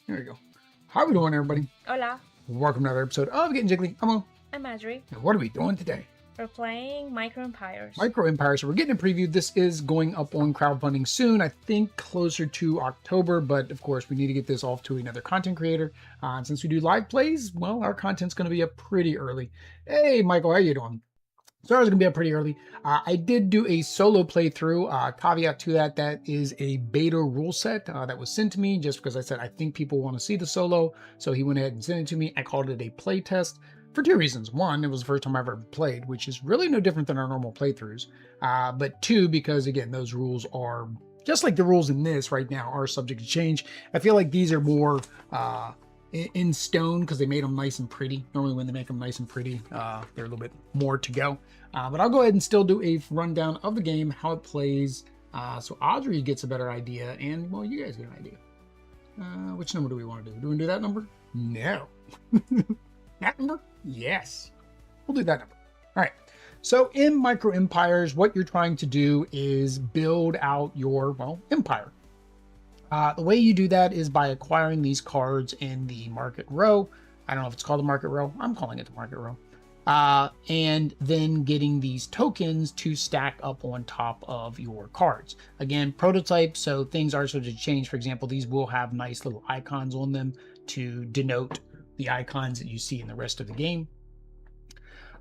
There we go. How we doing, everybody? Hola, Welcome to another episode of Getting Jiggly. I'm Mo. I'm Adri. And what are we doing today? We're playing Micro Empires. Micro Empires. So we're getting a preview. This is going up on crowdfunding soon. I think closer to October, but of course we need to get this off to another content creator. And since we do live plays, well, our content's going to be up pretty early. Hey, Michael, how you doing? So ours is going to be up pretty early. I did do a solo playthrough. Caveat to that, that is a beta rule set that was sent to me just because I said I think people want to see the solo. So he went ahead and sent it to me. I called it a play test for two reasons. One, it was the first time I've ever played, which is really no different than our normal playthroughs. But two, because again, those rules are just like the rules in this right now are subject to change. I feel like these are more in stone because they made them nice and pretty. Normally when they make them nice and pretty, they're a little bit more to go. But I'll go ahead and still do a rundown of the game, how it plays, so Adri gets a better idea, and well, you guys get an idea. Which number do we want to do? Do we do that number? No. That number? Yes. We'll do that number. All right. So in Micro Empires, what you're trying to do is build out your, well, empire. The way you do that is by acquiring these cards in the market row. I don't know if it's called the market row. I'm calling it the market row. and then getting these tokens to stack up on top of your cards. Again, prototype, so things are subject to change. For example, these will have nice little icons on them to denote the icons that you see in the rest of the game.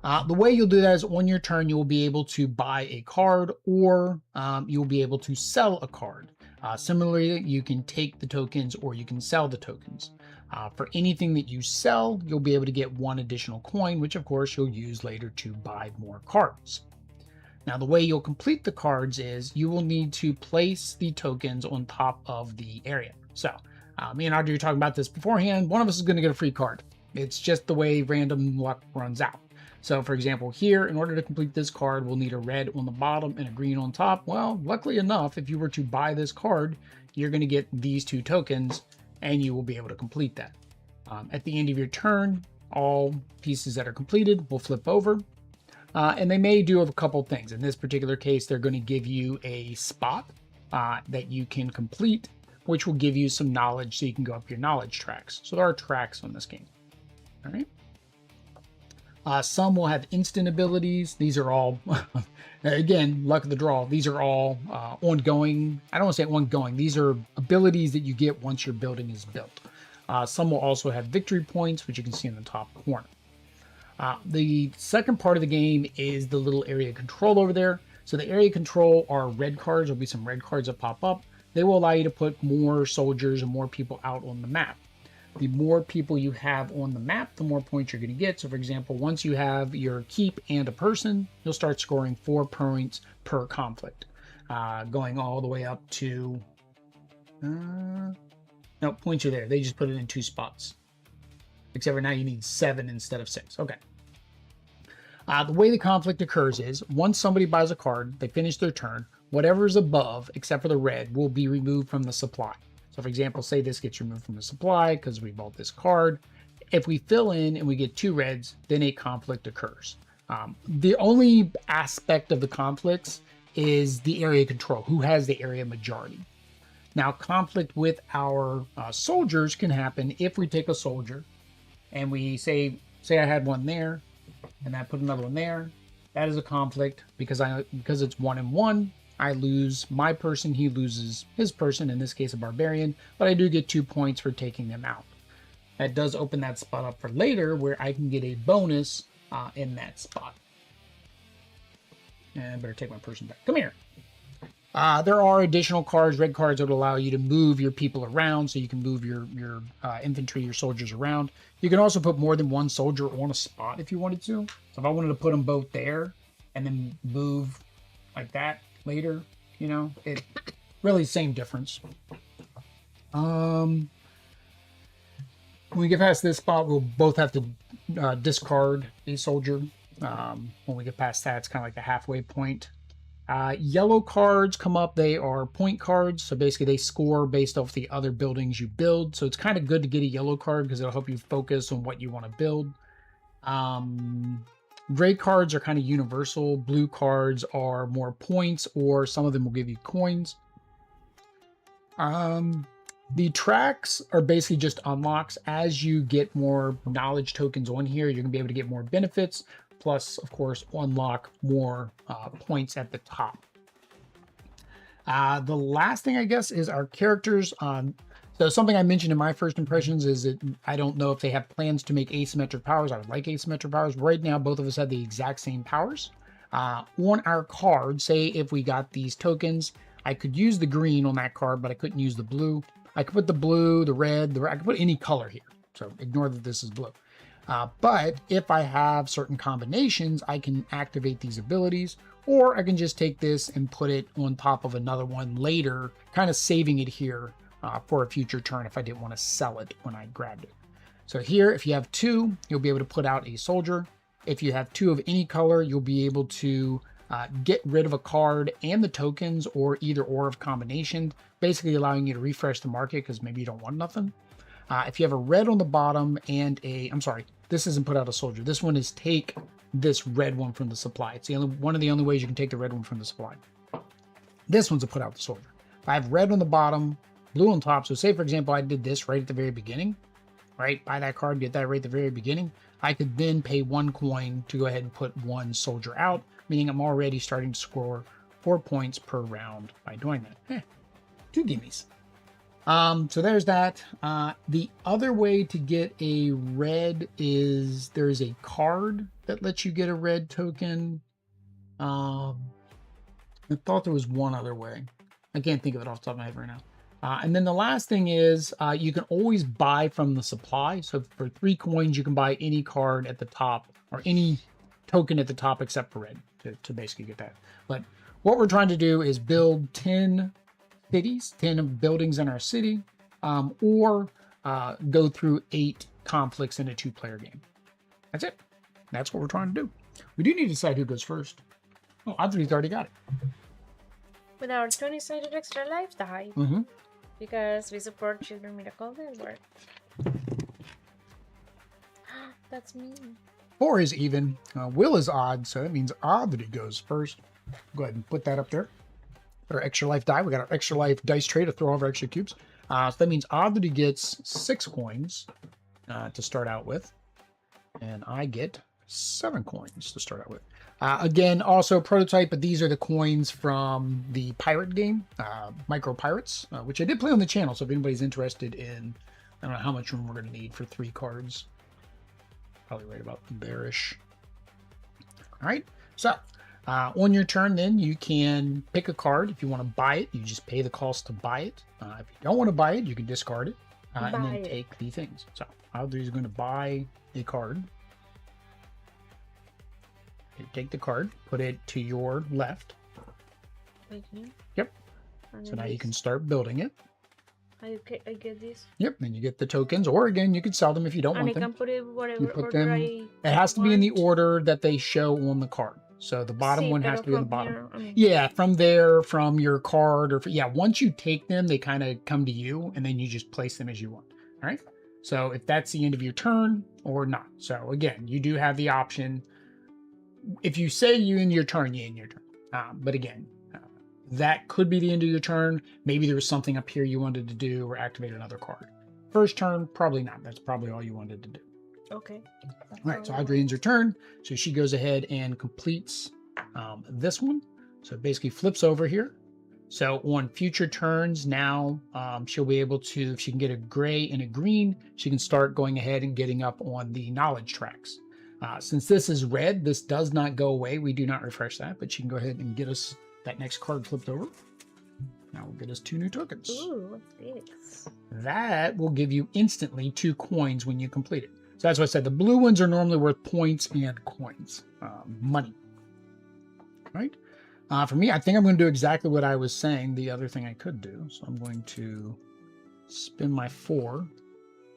The way you'll do that is on your turn, you'll be able to buy a card, or you'll be able to sell a card. Similarly, you can take the tokens or you can sell the tokens. For anything that you sell, you'll be able to get one additional coin, which of course you'll use later to buy more cards. Now, the way you'll complete the cards is you will need to place the tokens on top of the area. So me and Adri were talking about this beforehand. One of us is going to get a free card. It's just the way random luck runs out. So for example, here, in order to complete this card, we'll need a red on the bottom and a green on top. Well, luckily enough, if you were to buy this card, you're going to get these two tokens and you will be able to complete that. At the end of your turn, all pieces that are completed will flip over. And they may do a couple things. In this particular case, they're going to give you a spot that you can complete, which will give you some knowledge so you can go up your knowledge tracks. So there are tracks on this game. All right. Some will have instant abilities. These are all, again, luck of the draw. These are all ongoing. I don't want to say ongoing. These are abilities that you get once your building is built. Some will also have victory points, which you can see in the top corner. The second part of the game is the little area control over there. So the area control are red cards. There'll be some red cards that pop up. They will allow you to put more soldiers and more people out on the map. The more people you have on the map, the more points you're going to get. So for example, once you have your keep and a person, you'll start scoring 4 points per conflict, going all the way up to, no, points are there. They just put it in 2 spots. Except for now you need 7 instead of 6. Okay. The way the conflict occurs is once somebody buys a card, they finish their turn, whatever's above, except for the red, will be removed from the supply. So for example, say this gets removed from the supply because we bought this card. If we fill in and we get 2 reds, then a conflict occurs. The only aspect of the conflicts is the area control, who has the area majority. Now, conflict with our soldiers can happen if we take a soldier and we say I had one there and I put another one there. That is a conflict because it's 1 and 1. I lose my person, he loses his person, in this case a barbarian, but I do get 2 points for taking them out. That does open that spot up for later where I can get a bonus in that spot. And I better take my person back. Come here. There are additional cards, red cards, that will allow you to move your people around, so you can move your infantry, your soldiers around. You can also put more than one soldier on a spot if you wanted to. So if I wanted to put them both there and then move like that later, you know, it really same difference. When we get past this spot, we'll both have to discard a soldier. When we get past that, it's kind of like the halfway point. Yellow cards come up. They are point cards. So basically they score based off the other buildings you build. So it's kind of good to get a yellow card because it'll help you focus on what you want to build. Gray cards are kind of universal. Blue cards are more points, or some of them will give you coins. The tracks are basically just unlocks. As you get more knowledge tokens on here, you're gonna be able to get more benefits. Plus, of course, unlock more points at the top. The last thing, I guess, is our characters. So something I mentioned in my first impressions is that I don't know if they have plans to make asymmetric powers. I would like asymmetric powers. Right now, both of us have the exact same powers. On our card, say if we got these tokens, I could use the green on that card, but I couldn't use the blue. I could put the blue, the red, I could put any color here. So ignore that this is blue. But if I have certain combinations, I can activate these abilities, or I can just take this and put it on top of another one later, kind of saving it here for a future turn if I didn't want to sell it when I grabbed it. So here, if you have 2, you'll be able to put out a soldier. If you have 2 of any color, you'll be able to get rid of a card and the tokens, or either or of combination, basically allowing you to refresh the market because maybe you don't want nothing. If you have a red on the bottom and I'm sorry, this isn't put out a soldier. This one is take this red one from the supply. It's one of the only ways you can take the red one from the supply. This one's a put out the soldier. If I have red on the bottom, blue on top, so say for example I did this right at the very beginning, right? Buy that card, get that right at the very beginning. I could then pay 1 coin to go ahead and put 1 soldier out, meaning I'm already starting to score 4 points per round by doing that. 2 gimmies. So there's that. The other way to get a red is there's a card that lets you get a red token. I thought there was one other way. I can't think of it off the top of my head right now. And then the last thing is you can always buy from the supply. So for 3 coins, you can buy any card at the top or any token at the top except for red to basically get that. But what we're trying to do is build 10 cities, 10 buildings in our city, or go through 8 conflicts in a 2-player game. That's it. That's what we're trying to do. We do need to decide who goes first. Oh, Adri's already got it. With our 20-sided extra life die. Mm-hmm. Because we support Children Miracle and work. That's me. 4 is even. Will is odd, so that means Adri goes first. Go ahead and put that up there. Our extra life die. We got our extra life dice tray to throw over extra cubes. So that means Adri gets 6 coins to start out with. And I get 7 coins to start out with. Again, also prototype, but these are the coins from the pirate game, Micro Pirates, which I did play on the channel. So if anybody's interested in, I don't know how much room we're going to need for 3 cards. Probably right about bearish. All right. So on your turn, then you can pick a card. If you want to buy it, you just pay the cost to buy it. If you don't want to buy it, you can discard it and then take the things. So Audrey is going to buy a card. You take the card, put it to your left. Okay. Yep. So now you can start building it. I get this. Yep. Then you get the tokens, or again, you could sell them if you don't want them. And I can put it whatever you put order them. It has to be in the order that they show on the card. So the bottom one has to be on the bottom. Here, Yeah, from there, from your card, or once you take them, they kind of come to you, and then you just place them as you want. All right. So if that's the end of your turn or not. So again, you do have the option. If you say you end your turn, you end your turn. But again, that could be the end of your turn. Maybe there was something up here you wanted to do or activate another card. First turn, probably not. That's probably all you wanted to do. Okay. All right, so Adri ends her turn. So she goes ahead and completes this one. So it basically flips over here. So on future turns now, she'll be able to, if she can get a gray and a green, she can start going ahead and getting up on the knowledge tracks. Since this is red, this does not go away. We do not refresh that, but she can go ahead and get us that next card flipped over. Now we'll get us 2 new tokens. Ooh, what's this? That will give you instantly 2 coins when you complete it. So that's what I said. The blue ones are normally worth points and coins, money. Right? For me, I think I'm going to do exactly what I was saying. The other thing I could do. So I'm going to spin my 4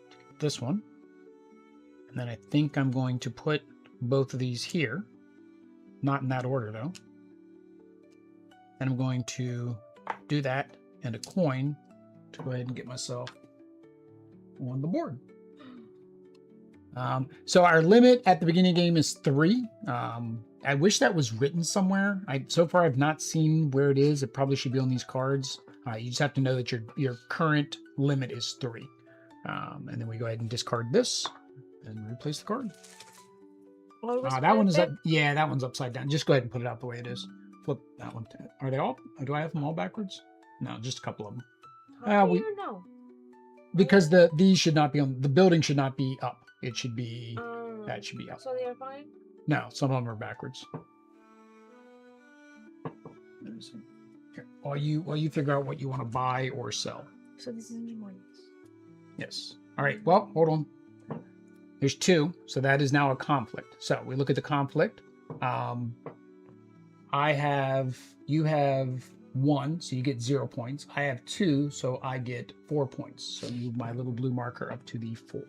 to get this one. And then I think I'm going to put both of these here. Not in that order, though. And I'm going to do that and a coin to go ahead and get myself on the board. So our limit at the beginning of the game is 3. I wish that was written somewhere. So far, I've not seen where it is. It probably should be on these cards. You just have to know that your current limit is 3. And then we go ahead and discard this. And replace the card. That one is up. Yeah, that one's upside down. Just go ahead and put it out the way it is. Flip that one. Are they all? Do I have them all backwards? No, just a couple of them. How do you know? Because these should not be on. The building should not be up. It should be. That should be up. So they are fine. No, some of them are backwards. Here, while you figure out what you want to buy or sell. So this is ones. Yes. All right. Well, hold on. There's 2, so that is now a conflict. So we look at the conflict. You have 1, so you get 0 points. I have 2, so I get 4 points. So move my little blue marker up to the 4.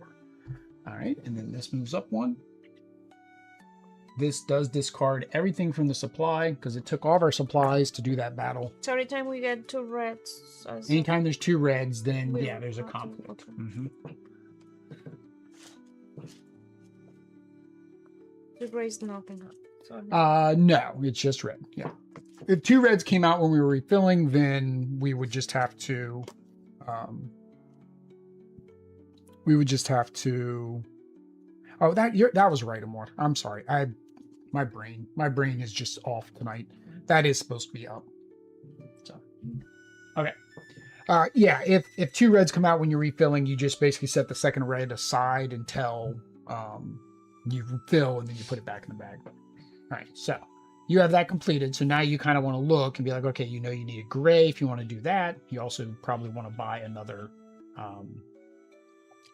All right, and then this moves up 1. This does discard everything from the supply because it took all of our supplies to do that battle. So every time we get 2 reds. Anytime there's 2 reds, then yeah, there's a conflict. Okay. Mm-hmm. The gray's nothing up. So no, it's just red. Yeah. If 2 reds came out when we were refilling, then we would just have to we would just have to. Oh, that was right, Amor. I'm sorry. My brain is just off tonight. That is supposed to be up. So, okay. Yeah, if two reds come out when you're refilling, you just basically set the second red aside until you fill, and then you put it back in the bag. All right, so you have that completed. So now you kind of want to look and be like, okay, you know you need a gray if you want to do that. You also probably want to buy another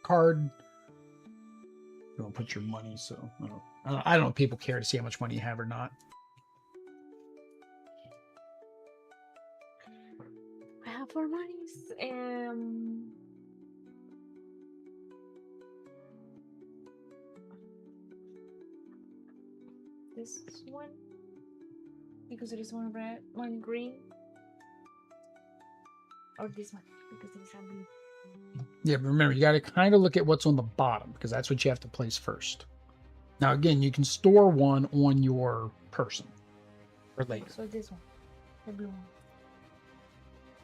card. You want to put your money, so I don't know if people care to see how much money you have or not. I have 4 monies. This one, because there is one red, one green, or this one because there is a blue. Yeah, but remember, you got to kind of look at what's on the bottom because that's what you have to place first. Now, again, you can store one on your person for later. So this one, the blue one.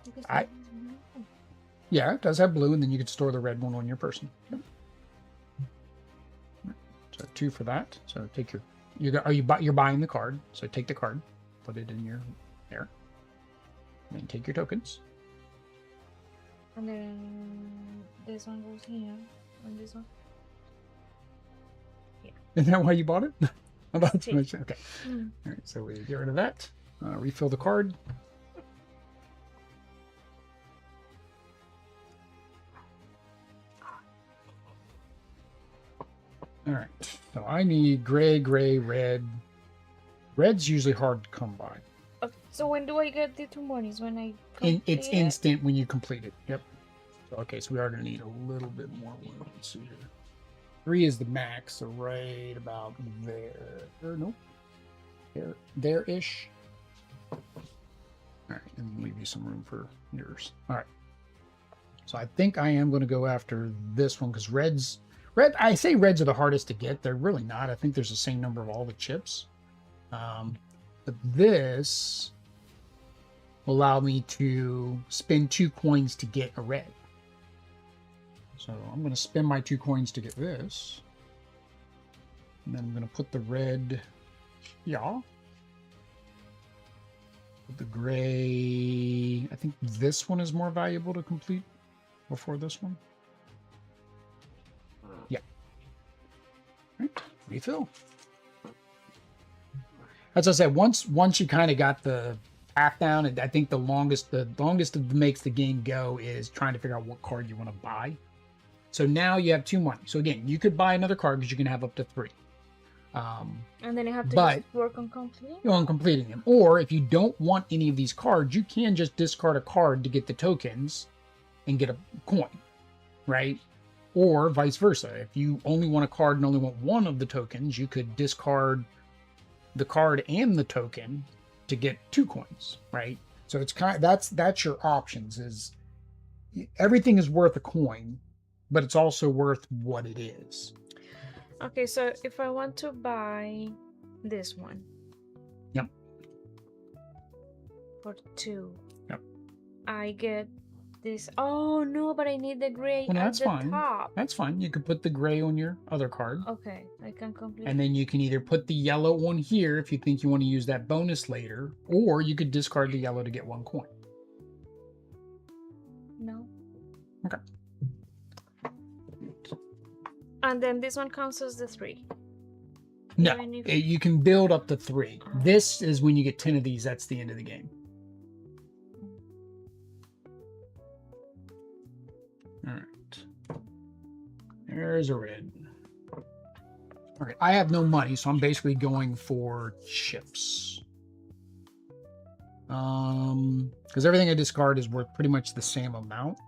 Because blue. Yeah, it does have blue, and then you can store the red one on your person. So 2 for that. So take you're buying the card. So take the card, put it in your there, and then take your tokens. And then this one goes here, and this one. Yeah. Isn't that why you bought it? About to mention. Okay. Mm. All right. So we get rid of that. Refill the card. All right. So I need gray, red. Red's usually hard to come by. So when do I get the 2 monies? When I It's instant when you complete it. Yep. So, okay, so we are going to need a little bit more. Let's see here. 3 is the max, so right about there. Nope. There-ish. All right, and leave you some room for yours. All right. So I think I am going to go after this one because I say reds are the hardest to get. They're really not. I think there's the same number of all the chips. But this will allow me to spend 2 coins to get a red. So I'm going to spend my 2 coins to get this. And then I'm going to put the red here. Put the gray. I think this one is more valuable to complete before this one. Yeah. All right. Refill. As I said, once you kind of got the path down, and I think the longest that makes the game go is trying to figure out what card you want to buy. So now you have 2 money. So again, you could buy another card because you can have up to 3. And then you have to just work on completing? On completing them. Or if you don't want any of these cards, you can just discard a card to get the tokens and get a coin, right? Or vice versa. If you only want a card and only want one of the tokens, you could discard the card and the token to get 2 coins, right? So it's that's your options. Is everything is worth a coin, but it's also worth what it is. Okay, so if I want to buy this one. Yep. For 2. Yep. I get this. Oh no, but I need the gray at the top. That's fine. You could put the gray on your other card. Okay, I can complete. And then you can either put the yellow on here if you think you want to use that bonus later, or you could discard the yellow to get 1 coin. No. Okay. And then this one counts as the 3. No, you can build up to 3. This is when you get 10 of these. That's the end of the game. All right. There's a red. All right. I have no money, so I'm basically going for chips. Because everything I discard is worth pretty much the same amount.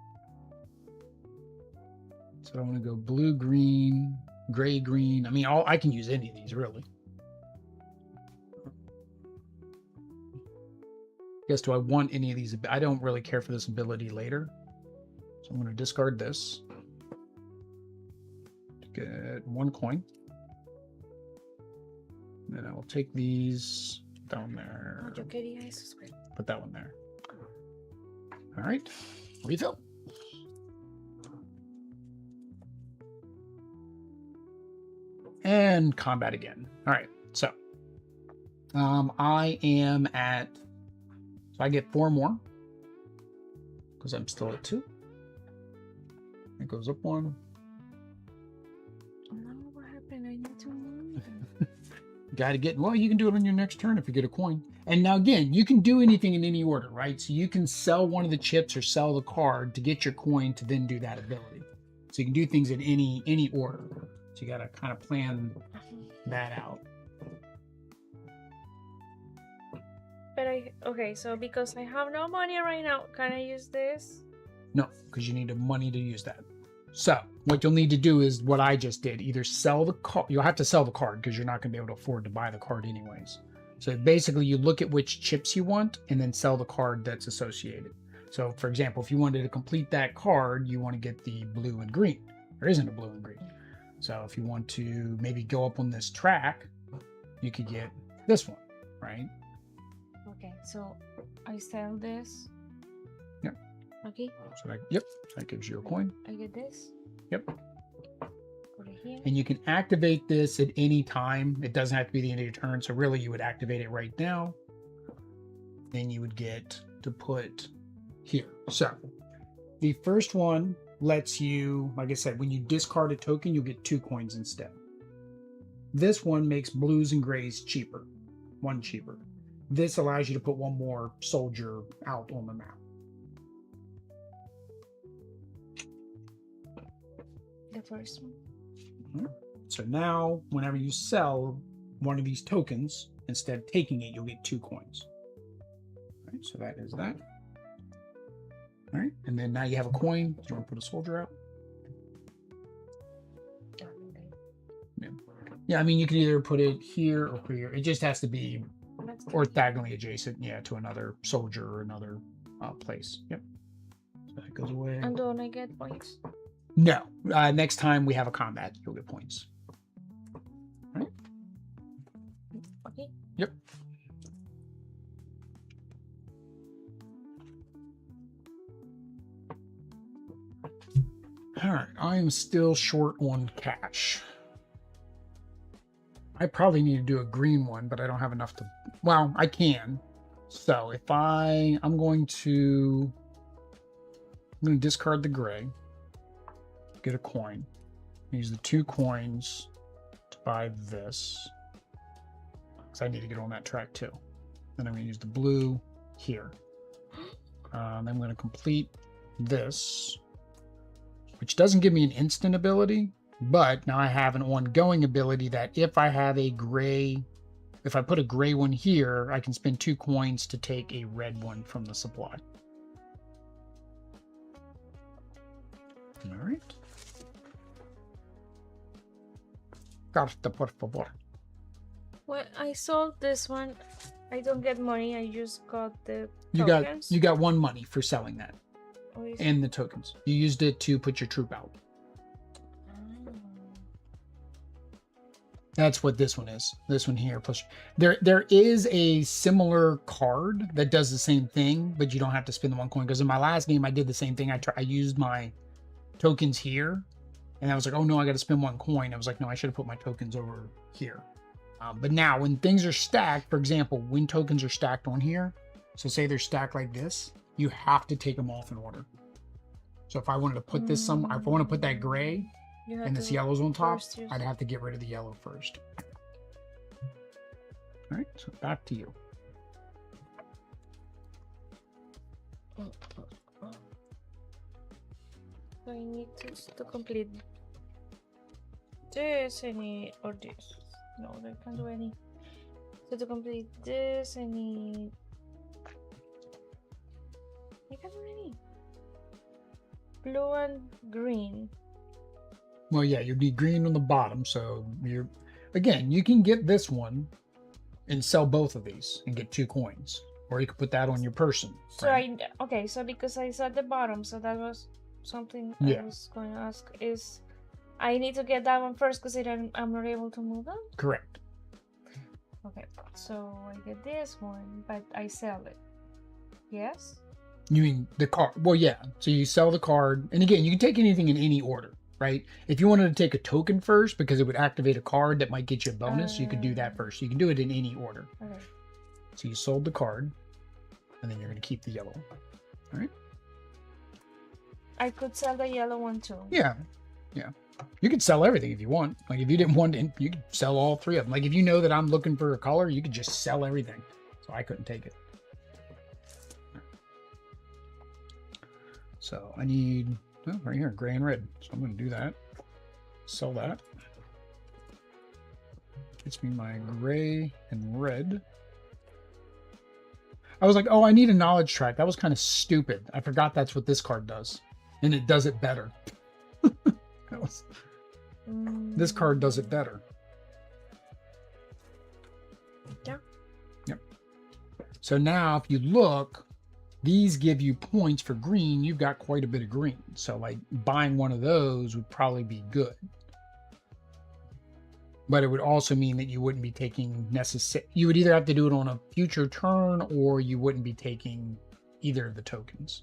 So I'm going to go blue, green, gray, green. I mean, I can use any of these, really. I guess, do I want any of these? I don't really care for this ability later. So I'm going to discard this. To get 1 coin. Then I will take these down there. Put that one there. All right. Refill. And combat again. All right, so I am at, so I get 4 more because I'm still at 2. It goes up 1. No, what happened? I need to move. Got to get, well, you can do it on your next turn if you get a coin. And now again, you can do anything in any order, right? So you can sell one of the chips or sell the card to get your coin to then do that ability. So you can do things in any order. So you got to kind of plan that out. But okay, so because I have no money right now, can I use this? No, because you need money to use that. So what you'll need to do is what I just did. Either sell the card. You'll have to sell the card because you're not going to be able to afford to buy the card anyways. So basically you look at which chips you want and then sell the card that's associated. So for example, if you wanted to complete that card, you want to get the blue and green. There isn't a blue and green. So if you want to maybe go up on this track, you could get this one, right? Okay, so I sell this. Yep. Okay. So that gives you a coin. I get this. Yep. Put it here. And you can activate this at any time. It doesn't have to be the end of your turn. So really you would activate it right now. Then you would get to put here. So the first one lets you, like I said, when you discard a token, you'll get 2 coins instead. This one makes blues and grays cheaper. 1 cheaper. This allows you to put 1 more soldier out on the map. The first one. Mm-hmm. So now, whenever you sell one of these tokens, instead of taking it, you'll get 2 coins. All right, so that is that. All right, and then now you have a coin. Do you want to put a soldier out? Yeah, I mean, you can either put it here or here. It just has to be orthogonally adjacent, yeah, to another soldier or another place. Yep. So that goes away. And don't I get points? No. Next time we have a combat, you'll get points. Right? Okay. Yep. All right. I am still short on cash. I probably need to do a green one, but I don't have enough to, well, I can. So if I'm going to discard the gray, get a coin, use the 2 coins to buy this, because I need to get on that track too. Then I'm going to use the blue here. I'm going to complete this, which doesn't give me an instant ability, but now I have an ongoing ability that if I have a gray, if I put a gray one here, I can spend 2 coins to take a red one from the supply. All right. Carta, por favor. Well, I sold this one. I don't get money. I just got the You tokens. got 1 money for selling that Or is and the tokens. You used it to put your troop out. That's what this one is. This one here. Plus, there is a similar card that does the same thing, but you don't have to spend the 1 coin. Because in my last game, I did the same thing. I used my tokens here, and I was like, oh no, I got to spend 1 coin. I was like, no, I should have put my tokens over here. But now, when things are stacked, for example, when tokens are stacked on here, so say they're stacked like this, you have to take them off in order. So if I wanted to put this if I want to put that gray, and this yellow's on top, I'd have to get rid of the yellow first. All right, so back to you. So I need to complete this, or this. No, I can't do any. So to complete this, I can't do any. Blue and green. Well, yeah, you'd be green on the bottom. So again, you can get this one and sell both of these and get 2 coins, or you could put that on your person. So right? okay, so because I saw the bottom, so that was something Yeah. I was going to ask is I need to get that one first because I'm not able to move them. Correct. Okay, so I get this one, but I sell it. Yes. You mean the card? Well, yeah. So you sell the card, and again, you can take anything in any order, right? If you wanted to take a token first because it would activate a card that might get you a bonus, you could do that first. You can do it in any order. Okay. So you sold the card, and then you're going to keep the yellow. All right? I could sell the yellow one too. Yeah. Yeah. You could sell everything if you want. Like if you didn't want it, you could sell all three of them. Like if you know that I'm looking for a color, you could just sell everything. So I couldn't take it. So I need, oh, right here, gray and red. So I'm going to do that. Sell that. Gets me my gray and red. I was like, oh, I need a knowledge track. That was kind of stupid. I forgot that's what this card does. And it does it better. This card does it better. Yeah. Yep. So now if you look, these give you points for green. You've got quite a bit of green. So like buying one of those would probably be good. But it would also mean that you wouldn't be taking you would either have to do it on a future turn or you wouldn't be taking either of the tokens.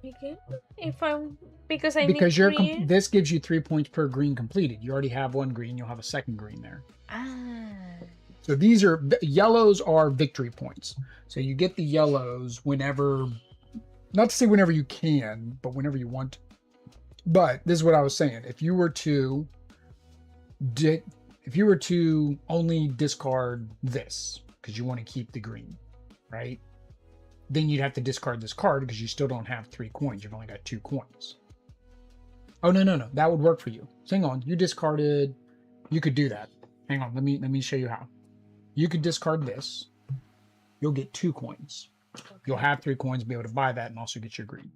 Okay. If I'm because I because need you're green. this gives you 3 points per green completed. You already have one green, you'll have a second green there. So these are yellows are victory points. So you get the yellows whenever, not to say whenever you can, but whenever you want to. But this is what I was saying. If you were to only discard this because you want to keep the green, right? Then you'd have to discard this card because you still don't have 3 coins. You've only got 2 coins. Oh, no. That would work for you. So hang on. You discarded. You could do that. Hang on. Let me show you how. You could discard this. You'll get 2 coins. Okay. You'll have 3 coins, be able to buy that and also get your green.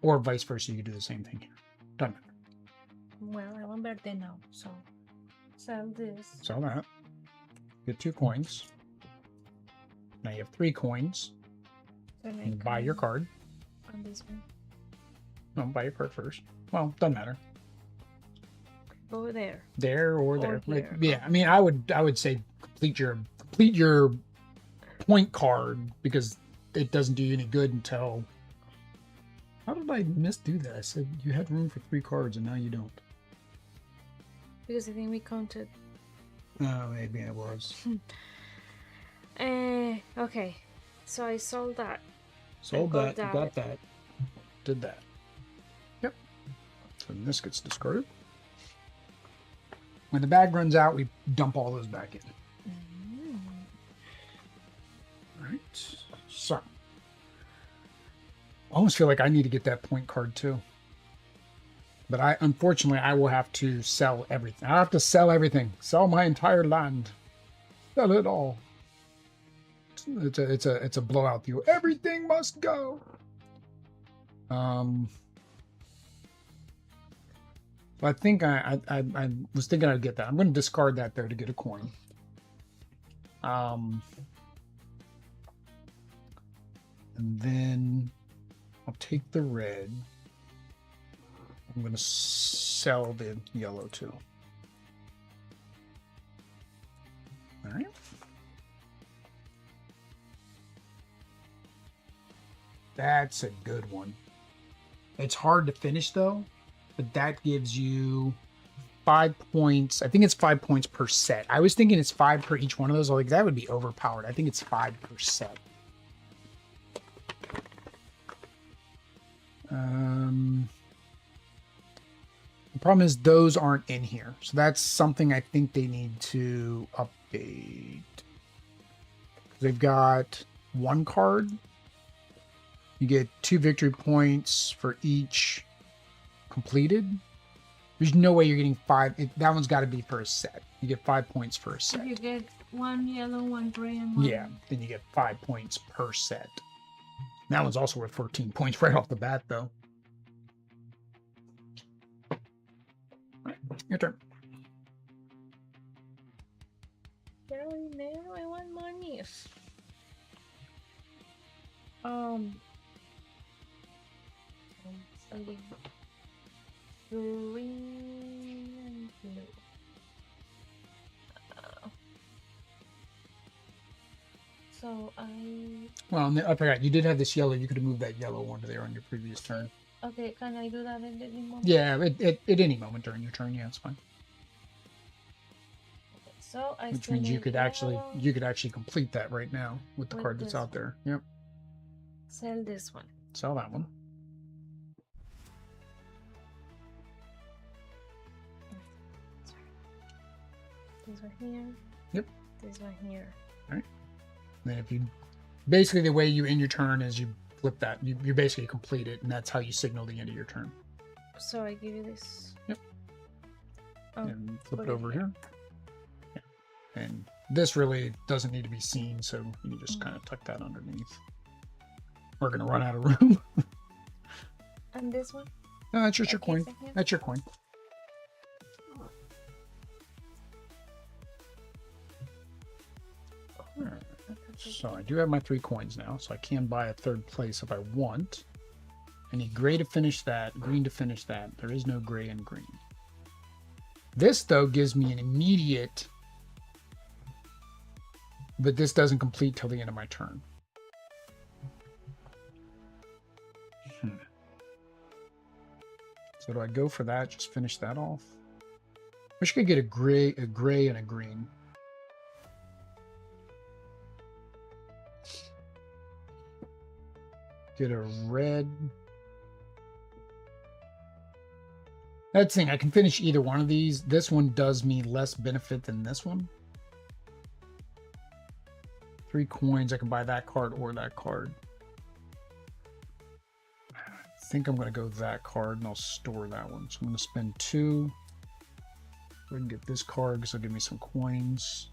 Or vice versa. You could do the same thing here. Doesn't matter. Well, I want verde now, so sell this. Sell that. Get 2 coins. Now you have 3 coins. And buy your card. On this one. No, buy your card first. Well, doesn't matter. Go there. There or there. Like, Here. yeah, I mean, I would say complete your point card because it doesn't do you any good until. How did I misdo that? I said you had room for 3 cards and now you don't. Because I think we counted. Oh, maybe it was. Okay. So I sold that. Sold that, got that, did that. Yep. So then this gets discarded. When the bag runs out, we dump all those back in. All right. So, I almost feel like I need to get that point card too. But unfortunately, I will have to sell everything. I have to sell everything. Sell my entire land. Sell it all. It's a blowout deal. Everything must go. So I think I was thinking I'd get that. I'm going to discard that there to get a coin. And then I'll take the red. I'm going to sell the yellow too. All right. That's a good one. It's hard to finish though, but that gives you 5 points. I think it's 5 points per set. I was thinking it's 5 per each one of those. Like that would be overpowered. I think it's 5 per set. The problem is those aren't in here. So that's something I think they need to update. They've got 1 card. You get 2 victory points for each completed. There's no way you're getting 5. That one's got to be for a set. You get 5 points for a set. You get 1 yellow, 1 gray, and 1. Yeah, then you get 5 points per set. That one's also worth 14 points right off the bat, though. All right, your turn. I want money. Something green and blue. So Well, I forgot. You did have this yellow. You could have moved that yellow onto there on your previous turn. Okay, can I do that in any moment? Yeah, at any moment during your turn. Yeah, it's fine. Okay, so I Which still means you need could actually yellow complete that right now with the with card that's this out there. Yep. Sell this one. Sell that one. This one here. Yep. This one here. All right. Then if you basically the way you end your turn is you flip that. You basically complete it, and that's how you signal the end of your turn. So I give you this. Yep. Oh, And flip put it over here. Yeah. And this really doesn't need to be seen, so you can just kind of tuck that underneath. We're gonna run out of room. And this one? No, that's just your Okay, coin. so here. That's your coin. Alright. So I do have my 3 coins now, so I can buy a 3rd place if I want. I need gray to finish that, green to finish that. There is no gray and green. This, though, gives me an immediate... But this doesn't complete till the end of my turn. So do I go for that? Just finish that off? I could get a gray, and a green. Get a red. That's the thing. I can finish either one of these. This one does me less benefit than this one. 3 coins. I can buy that card or that card. I think I'm going to go that card and I'll store that one. So I'm going to spend 2. Go ahead and get this card because it'll give me some coins.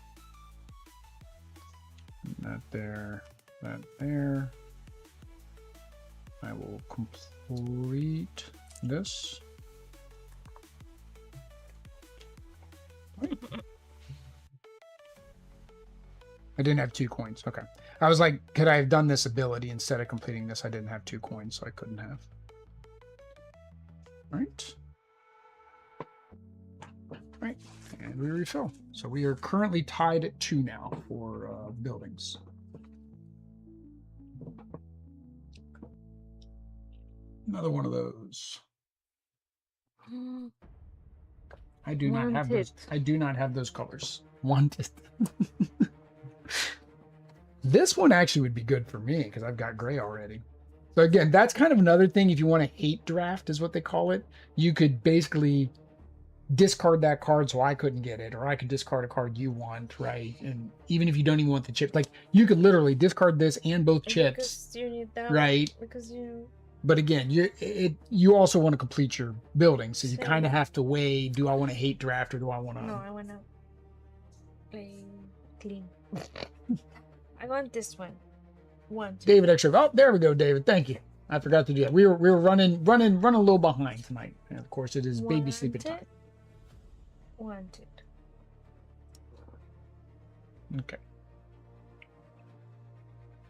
That there. That there. I will complete this. I didn't have 2 coins. Okay. I was like, could I have done this ability instead of completing this? I didn't have 2 coins, so I couldn't have. Right. Right. And we refill. So we are currently tied at 2 now for buildings. Another one of those. I do not have those. I do not have those colors. Wanted. This one actually would be good for me because I've got gray already. So again, that's kind of another thing. If you want to hate draft, is what they call it. You could basically discard that card so I couldn't get it, or I could discard a card you want, right? And even if you don't even want the chip, like you could literally discard this and both chips, because you need that, right? Because you. But again, you also want to complete your building, so you Same. kind of have to weigh: do I want to hate draft or do I want to? No, I want to play clean. I want this one. David extra. Oh, there we go, David. Thank you. I forgot to do that. We were running a little behind tonight, and of course it is baby sleeping time. Wanted. Okay.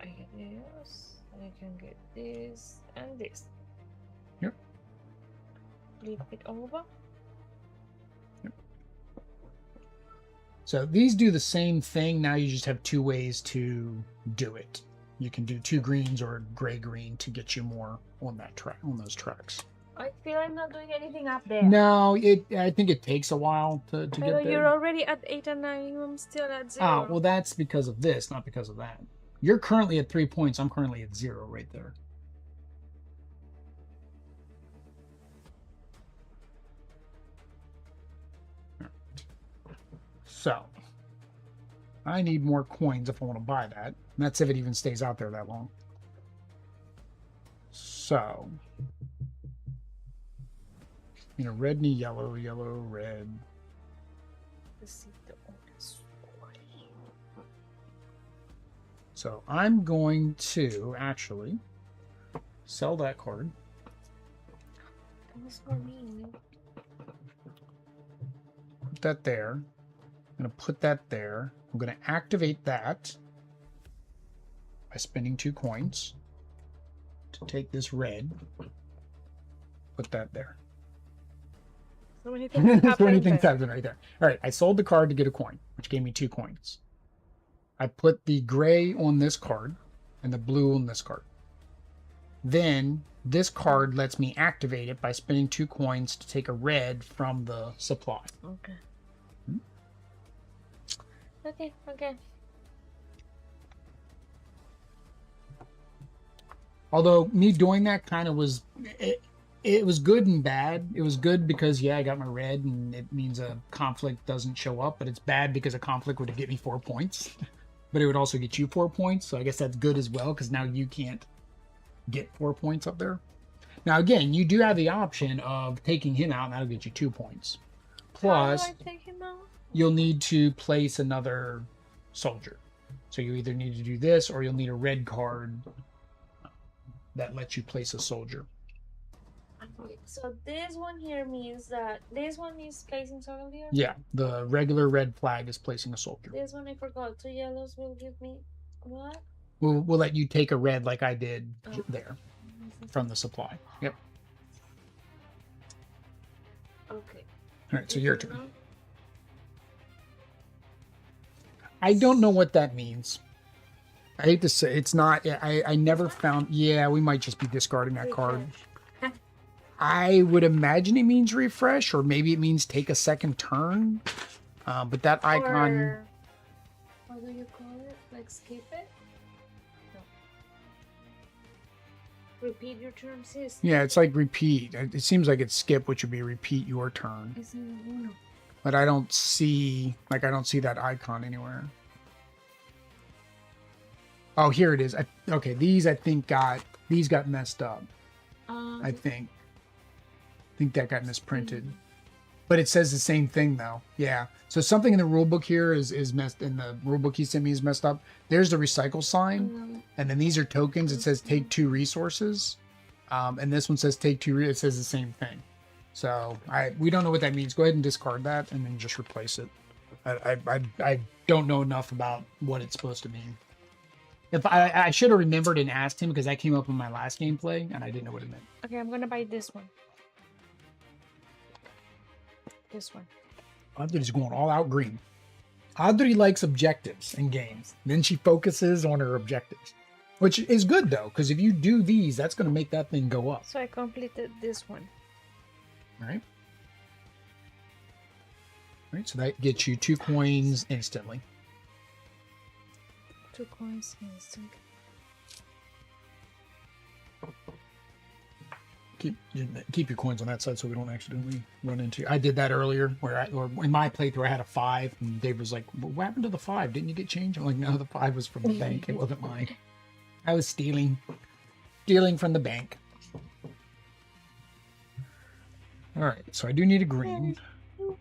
I get this. I can get this and this. Yep. Flip it over. Yep. So these do the same thing. Now you just have 2 ways to do it. You can do 2 greens or gray-green to get you more on that track, on those tracks. I feel I'm not doing anything up there. No, I think it takes a while to get there. You're already at 8 and 9. I'm still at 0. Ah, well, that's because of this, not because of that. You're currently at 3 points. I'm currently at 0 right there. So, I need more coins if I want to buy that. And that's if it even stays out there that long. So, you know, red and yellow, yellow, red. So I'm going to actually sell that card. That was for me. Put that there. I'm going to put that there. I'm going to activate that by spending 2 coins to take this red. Put that there. So many things So many things happen right there. All right, I sold the card to get a coin, which gave me 2 coins. I put the gray on this card and the blue on this card. Then This card lets me activate it by spending 2 coins to take a red from the supply. Okay. Hmm? Okay. Although me doing that kind of was, it was good and bad. It was good because, yeah, I got my red and it means a conflict doesn't show up, but it's bad because a conflict would get me 4 points. But it would also get you 4 points, so I guess that's good as well because now you can't get 4 points up there. Now, again, you do have the option of taking him out and that'll get you 2 points. Plus, how do I take him out? You'll need to place another soldier. So you either need to do this or you'll need a red card that lets you place a soldier. Okay, so this one here means that this one is placing soldier? Yeah, the regular red flag is placing a soldier. This one I forgot. 2 yellows will give me what? We'll let you take a red like I did there from the supply. Yep. Okay. All right, so your turn. I don't know what that means. I hate to say it's not. I never found. Yeah, we might just be discarding that card. I would imagine it means refresh, or maybe it means take a second turn. But that icon. Or, what do you call it? Like skip it? No. Repeat your turn, sis. Yeah, it's like repeat. It seems like it's skip, which would be repeat your turn. But I don't see that icon anywhere. Oh, here it is. Okay, these I think got messed up. I think that got misprinted. But it says the same thing though. Yeah. So something in the rule book here is messed. In the rule book he sent me is messed up. There's the recycle sign, and then these are tokens. It says take 2 resources, and this one says take 2. It says the same thing. So we don't know what that means. Go ahead and discard that, and then just replace it. I don't know enough about what it's supposed to mean. If I should have remembered and asked him because that came up in my last gameplay, and I didn't know what it meant. Okay, I'm gonna buy this one. This one. Adri's going all out green. Adri likes objectives in games. Then she focuses on her objectives, which is good though, because if you do these, that's going to make that thing go up. So I completed this one. All right. All right. So that gets you 2 coins instantly. 2 coins instantly. Keep your coins on that side so we don't accidentally run into. I did that earlier, or in my playthrough I had a 5, and Dave was like, well, "What happened to the 5? Didn't you get change?" I'm like, "No, the 5 was from the bank. It wasn't mine. I was stealing from the bank." All right, so I do need a green.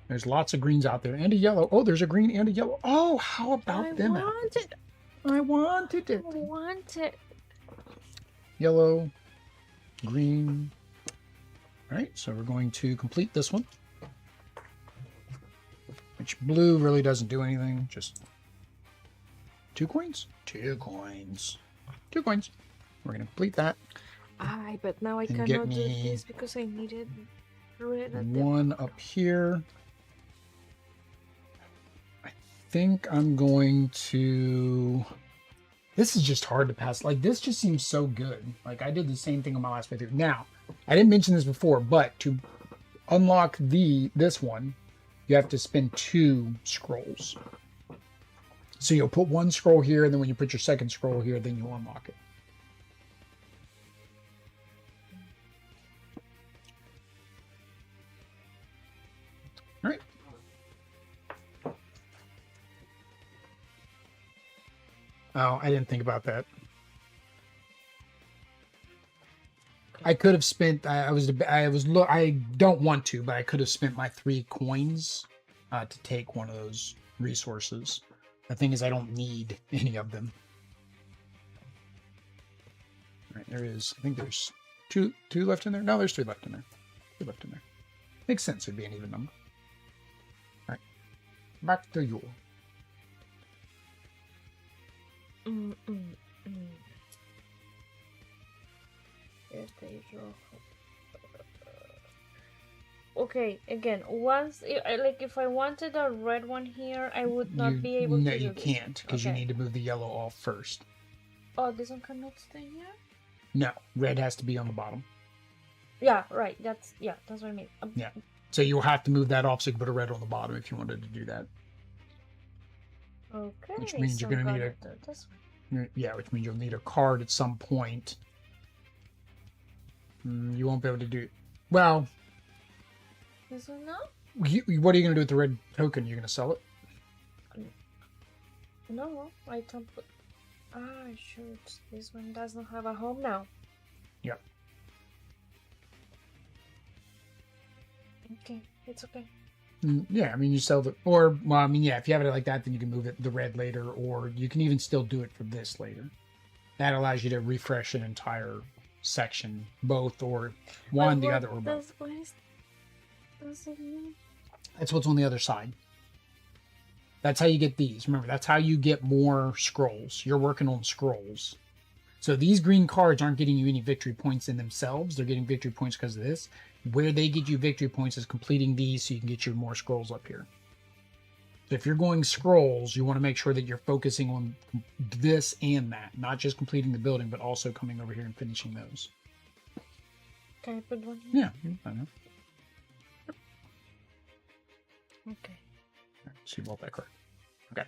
There's lots of greens out there and a yellow. Oh, there's a green and a yellow. Oh, how about them? I wanted it. Yellow, green. All right, so we're going to complete this one. Which blue really doesn't do anything. Just 2 coins? 2 coins. 2 coins. We're going to complete that. But now I cannot do this because I needed red. 1 up here. I think I'm going to... This is just hard to pass. Like, this just seems so good. Like, I did the same thing on my last playthrough. Now, I didn't mention this before, but to unlock this one, you have to spend 2 scrolls. So you'll put 1 scroll here, and then when you put your second scroll here, then you'll unlock it. All right. Oh, I didn't think about that. I could have spent. I don't want to, but I could have spent my 3 coins to take one of those resources. The thing is, I don't need any of them. All right, there is. I think there's two left in there. No, there's 3 left in there. 2 left in there. Makes sense. It'd be an even number. All right, back to you. Okay, again, once if I wanted a red one here, I would not be able to. No, you can't because you need to move the yellow off first. Oh, this one cannot stay here? No, red has to be on the bottom. Yeah, right. That's what I mean. Yeah. So you'll have to move that off so you can put a red on the bottom if you wanted to do that. Okay. Which means you're going to need a... Yeah, which means you'll need a card at some point. You won't be able to do... Well... This one now? What are you going to do with the red token? You're going to sell it? No, I don't put... Ah, shoot. This one doesn't have a home now. Yep. Okay, it's okay. Yeah, I mean, you sell the... Or, well, I mean, yeah, if you have it like that, then you can move it the red later, or you can even still do it for this later. That allows you to refresh an entire section, both, or one, the other, or both. That's what's on the other side. That's how you get these. Remember, that's how you get more scrolls. You're working on scrolls. So these green cards aren't getting you any victory points in themselves. They're getting victory points because of this. Where they get you victory points is completing these so you can get your more scrolls up here. So if you're going scrolls, you want to make sure that you're focusing on this and that. Not just completing the building, but also coming over here and finishing those. Can I put one here? Yeah, I know. Okay. So you bought that card. Okay.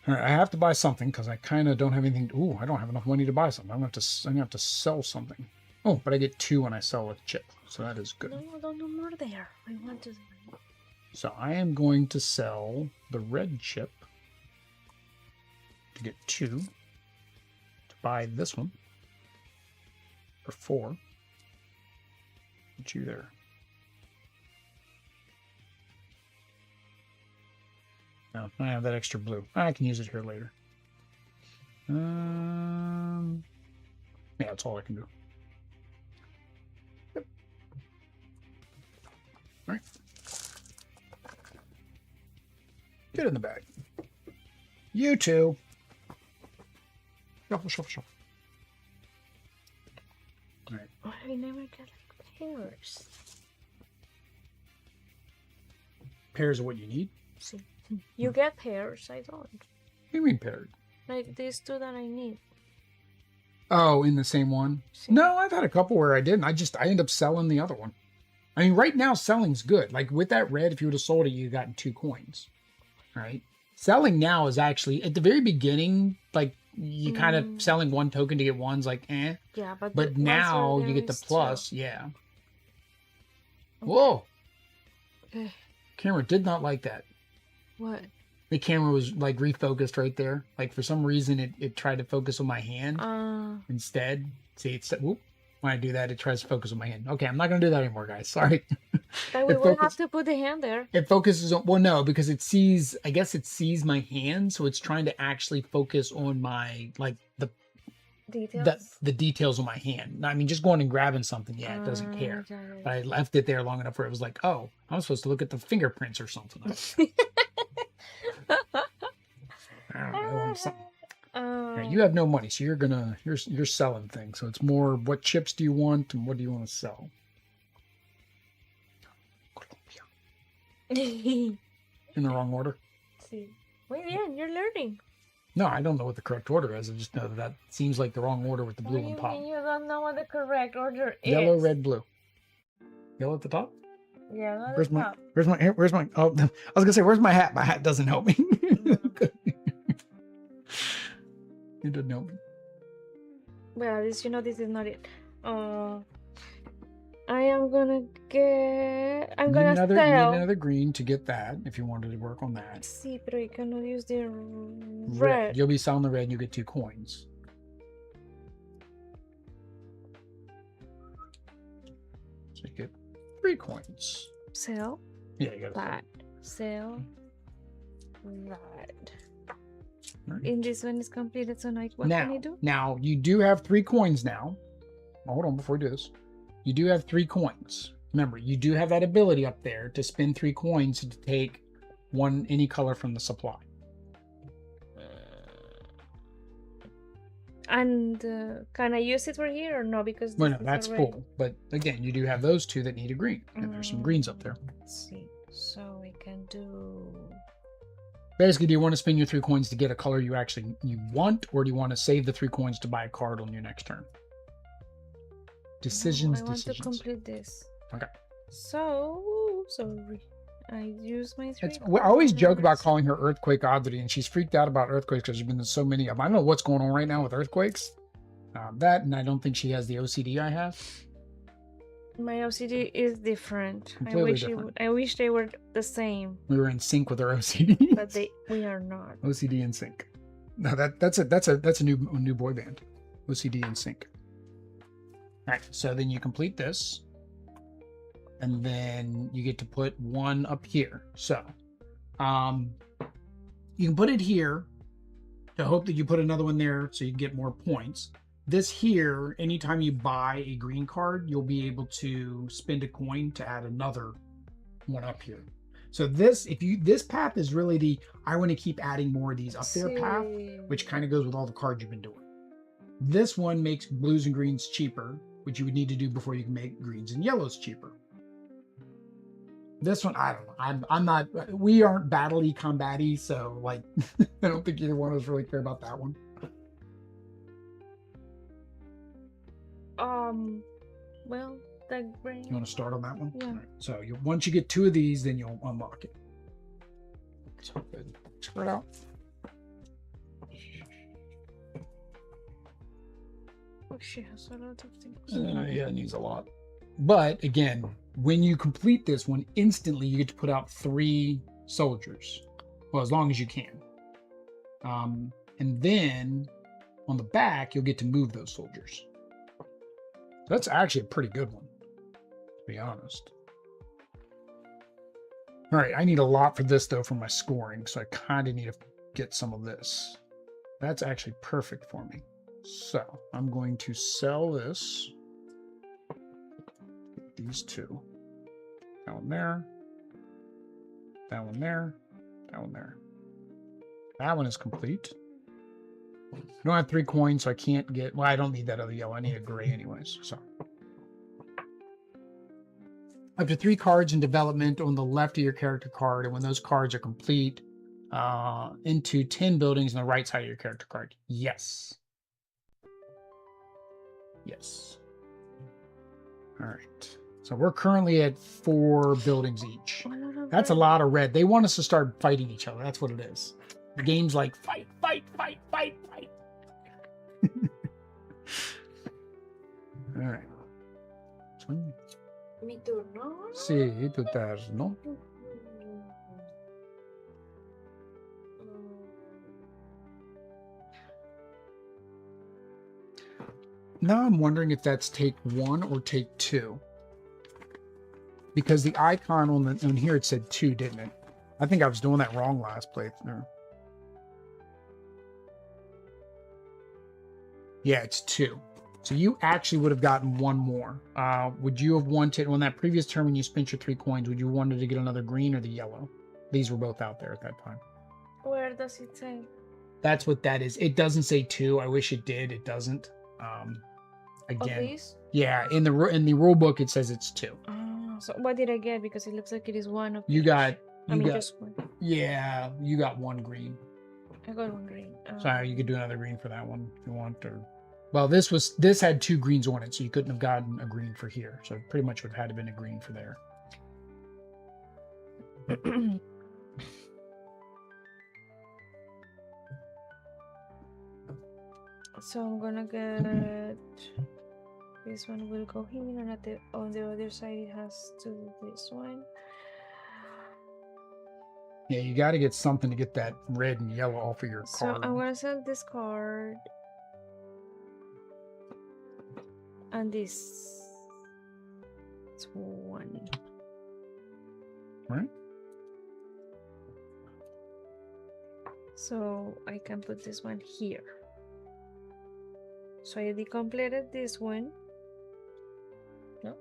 All right, I have to buy something because I kind of don't have anything. Ooh, I don't have enough money to buy something. I'm gonna have to sell something. Oh, but I get 2 when I sell a chip, so that is good. No, don't do more there. I want to. So I am going to sell the red chip to get 2 to buy this one for 4. Get you there. No, I have that extra blue. I can use it here later. Yeah, that's all I can do. Yep. All right. Get in the bag. You two. Shuffle, shuffle, shuffle. All right. Oh, I never get like pairs. Pairs of what you need? See, you get pairs. I don't. What do you mean paired? Like these 2 that I need. Oh, in the same one? See. No, I've had a couple where I didn't. I end up selling the other one. I mean, right now, selling's good. Like, with that red, if you would have sold it, you'd gotten 2 coins. Right? Selling now is actually, at the very beginning, like, you kind of selling 1 token to get 1's like, eh. Yeah, but now you get the plus. 2. Yeah. Okay. Whoa. Okay. Camera did not like that. What? The camera was, like, refocused right there. Like, for some reason, it tried to focus on my hand instead. See, it's... Whoop. When I do that, it tries to focus on my hand. Okay, I'm not going to do that anymore, guys. Sorry. But we will have to put the hand there. It focuses on... Well, no, because it sees... I guess it sees my hand, so it's trying to actually focus on my... Like, the... Details? The details on my hand. I mean, just going and grabbing something, yeah, it doesn't care. Okay. But I left it there long enough where it was like, oh, I'm supposed to look at the fingerprints or something. I don't know, something. Right, you have no money, so you're selling things. So it's more, what chips do you want and what do you want to sell? In the wrong order? See. Wait, yeah, you're learning. No, I don't know what the correct order is. I just know that seems like the wrong order with the blue on top. What do you mean you don't know what the correct order is? Yellow, red, blue. Yellow at the top? Yeah, where's my? Oh, I was gonna say, where's my hat? My hat doesn't help me. It doesn't help me. Well, at least you know this is not it. I am gonna get. I'm gonna sell. You need another green to get that if you wanted to work on that. Sí, pero I cannot use the red. You'll be selling the red and you get 2 coins. So you get 3 coins. Sell. Yeah, you got that. Sell that. Right. And this one is completed, so now what can I do? Now, you do have 3 coins now. Hold on before we do this. You do have 3 coins. Remember, you do have that ability up there to spend 3 coins to take any color from the supply. And can I use it for here or no? Because Well, this no, is that's already... full. But again, you do have those two that need a green, and there's some greens up there. Let's see. So we can do... Basically, do you want to spend your 3 coins to get a color you want, or do you want to save the 3 coins to buy a card on your next turn? Decisions. No, I want to complete this. Okay. So sorry. I use my 3 I always joke about cards. calling her Earthquake Adri, and she's freaked out about earthquakes because there's been so many of them. I don't know what's going on right now with earthquakes. That, and I don't think she has the OCD I have. My OCD is different. Completely different. I wish they were the same. We were in sync with our OCD. But we are not. OCD in sync. No, that's a new boy band. OCD in sync. All right, so then you complete this, and then you get to put one up here. So, you can put it here to hope that you put another one there so you can get more points. This here, anytime you buy a green card, you'll be able to spend a coin to add another one up here. So this path is really the, I want to keep adding more of these up there path, which kind of goes with all the cards you've been doing. This one makes blues and greens cheaper, which you would need to do before you can make greens and yellows cheaper. This one, I don't know. I'm not, we aren't battle-y, combat-y, so like, I don't think either one of us really care about that one. Well, the green. You want to start on that one? Yeah. Right. So once you get 2 of these, then you'll unlock it. So good. Spread out. Oh, she has a lot of things. Yeah, it needs a lot. But again, when you complete this one, instantly you get to put out 3 soldiers. Well, as long as you can. And then on the back, you'll get to move those soldiers. That's actually a pretty good one, to be honest. All right, I need a lot for this, though, for my scoring, so I kind of need to get some of this. That's actually perfect for me. So I'm going to sell this. These 2. That one there. That one there. That one there. That one is complete. I don't have 3 coins, so I can't get... Well, I don't need that other yellow. I need a gray anyways. So, up to 3 cards in development on the left of your character card, and when those cards are complete, into 10 buildings on the right side of your character card. Yes. Yes. All right. So we're currently at 4 buildings each. That's a lot of red. They want us to start fighting each other. That's what it is. The game's like, fight, fight, fight, fight, fight. All right. Mi turno. Sì, tu turno. Now I'm wondering if that's take 1 or take 2. Because the icon on here, it said 2, didn't it? I think I was doing that wrong last playthrough. Yeah, it's 2. So you actually would have gotten 1 more. Would you have wanted, on that previous turn when you spent your 3 coins, would you wanted to get another green or the yellow? These were both out there at that time. Where does it say? That's what that is. It doesn't say 2. I wish it did. It doesn't. Again, Of these? yeah, in the rule book it says it's 2. So what did I get? Because it looks like it is 1 of You each. got. Just 1. Yeah, you got 1 green. I got 1 green. So you could do another green for that one if you want, or well, this had 2 greens on it, so you couldn't have gotten a green for here. So it pretty much would have had to been a green for there. So I'm gonna get this one will go here, and on the other side it has to do this one. Yeah, you got to get something to get that red and yellow off of your So card. I'm gonna sell this card and this. It's 1. Right. So I can put this one here. So I already completed this one. No.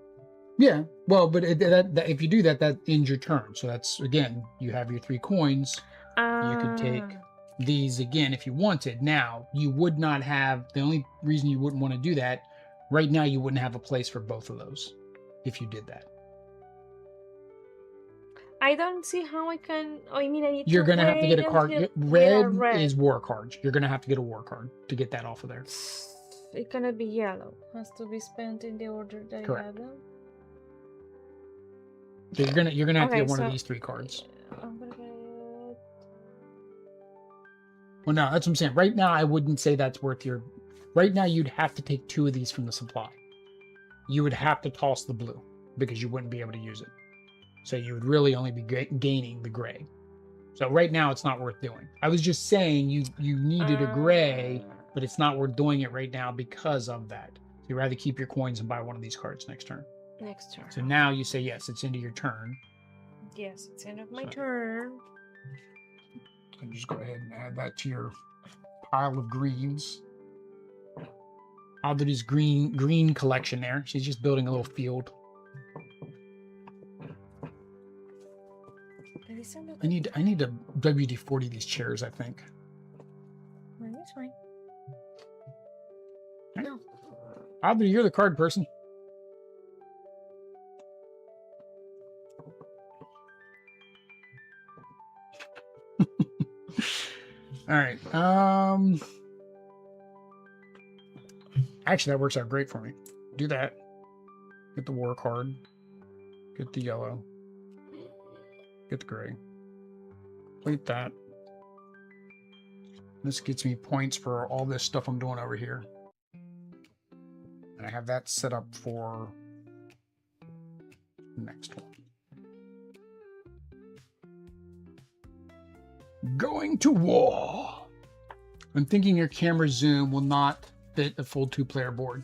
Yeah, well, but that if you do that, that ends your turn. So that's, again, you have your 3 coins. You could take these again if you wanted. Now, you would not have, the only reason you wouldn't want to do that, right now you wouldn't have a place for both of those if you did that. I don't see how I can. Oh, I mean, I need You're to going to have to wait get a card. until Red, red. is war cards. You're going to have to get a war card to get that off of there. It cannot be yellow. Has to be spent in the order that I have them. So you're gonna have to get one of these 3 cards. I'm gonna get. Well, no, that's what I'm saying. Right now, I wouldn't say that's worth your. Right now, you'd have to take 2 of these from the supply. You would have to toss the blue because you wouldn't be able to use it. So you would really only be gaining the gray. So right now, it's not worth doing. I was just saying you needed a gray, but it's not worth doing it right now because of that. So you'd rather keep your coins and buy one of these cards next turn. Next turn. So now you say, yes, it's into your turn. Yes, it's end of my turn. So just go ahead and add that to your pile of greens. Adri's green collection there. She's just building a little field. I need to WD-40 these chairs, I think. That's fine. Right. No. Adri, you're the card person. All right. Actually, that works out great for me. Do that. Get the war card. Get the yellow. Get the gray. Complete that. This gets me points for all this stuff I'm doing over here. And I have that set up for the next one. Going to war. I'm thinking your camera zoom will not fit a full 2-player board.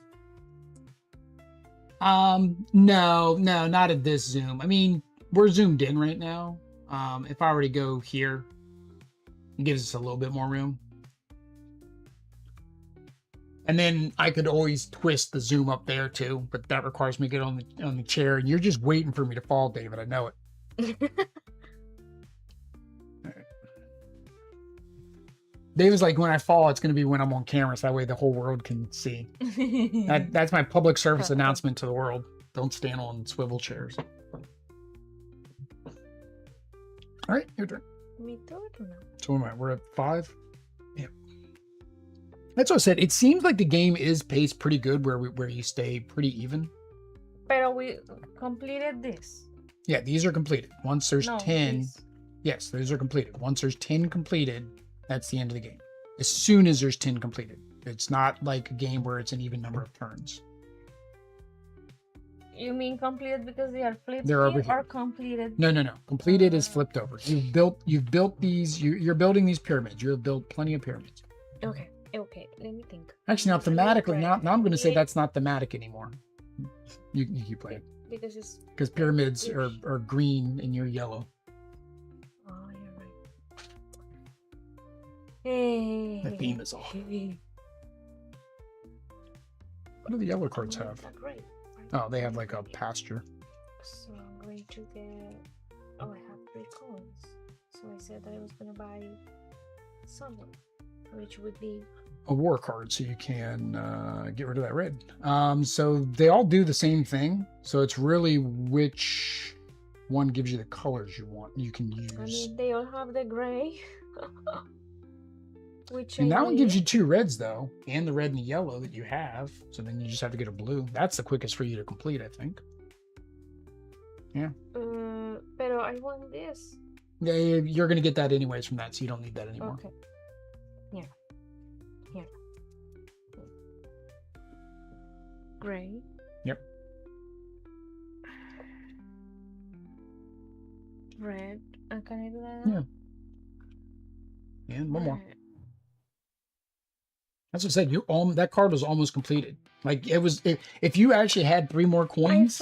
No, not at this zoom. I mean, we're zoomed in right now. If I were to go here, it gives us a little bit more room. And then I could always twist the zoom up there too, but that requires me to get on the chair. And you're just waiting for me to fall, David. I know it. Right. David's like, when I fall, it's going to be when I'm on camera, so that way the whole world can see. That's my public service announcement to the world. Don't stand on swivel chairs. All right, your turn. Me too. So what am I? We're at 5. Yeah. That's what I said. It seems like the game is paced pretty good, where you stay pretty even. But we completed this. Yeah, these are completed. Once there's 10, these. yes, those are completed. Once there's 10 completed, that's the end of the game. As soon as there's 10 completed, it's not like a game where it's an even number of turns. You mean completed because they are flipped? They're over here. Or completed? No. Completed is flipped over. You've built these. You're building these pyramids. You've built plenty of pyramids. Okay. Let me think. Actually, now thematically, now I'm going to say that's not thematic anymore. You keep playing. Because pyramids are green and you're yellow. Oh, you're right. Hey. The theme is off. What do the yellow cards have? Oh, they have like a pasture. So I'm going to get. Oh, I have 3 coins. So I said that I was going to buy someone, which would be a war card, so you can get rid of that red. So they all do the same thing. So it's really which one gives you the colors you want. You can use. I mean, they all have the gray. And that one gives you 2 reds though, and the red and the yellow that you have. So then you just have to get a blue. That's the quickest for you to complete, I think. Yeah. Pero I want this. Yeah, you're gonna get that anyways from that, so you don't need that anymore. Okay. Yeah. Here. Gray. Yep. Red. Can I do that? Yeah. And one more. That's what I said. That card was almost completed. Like it was. If you actually had 3 more coins,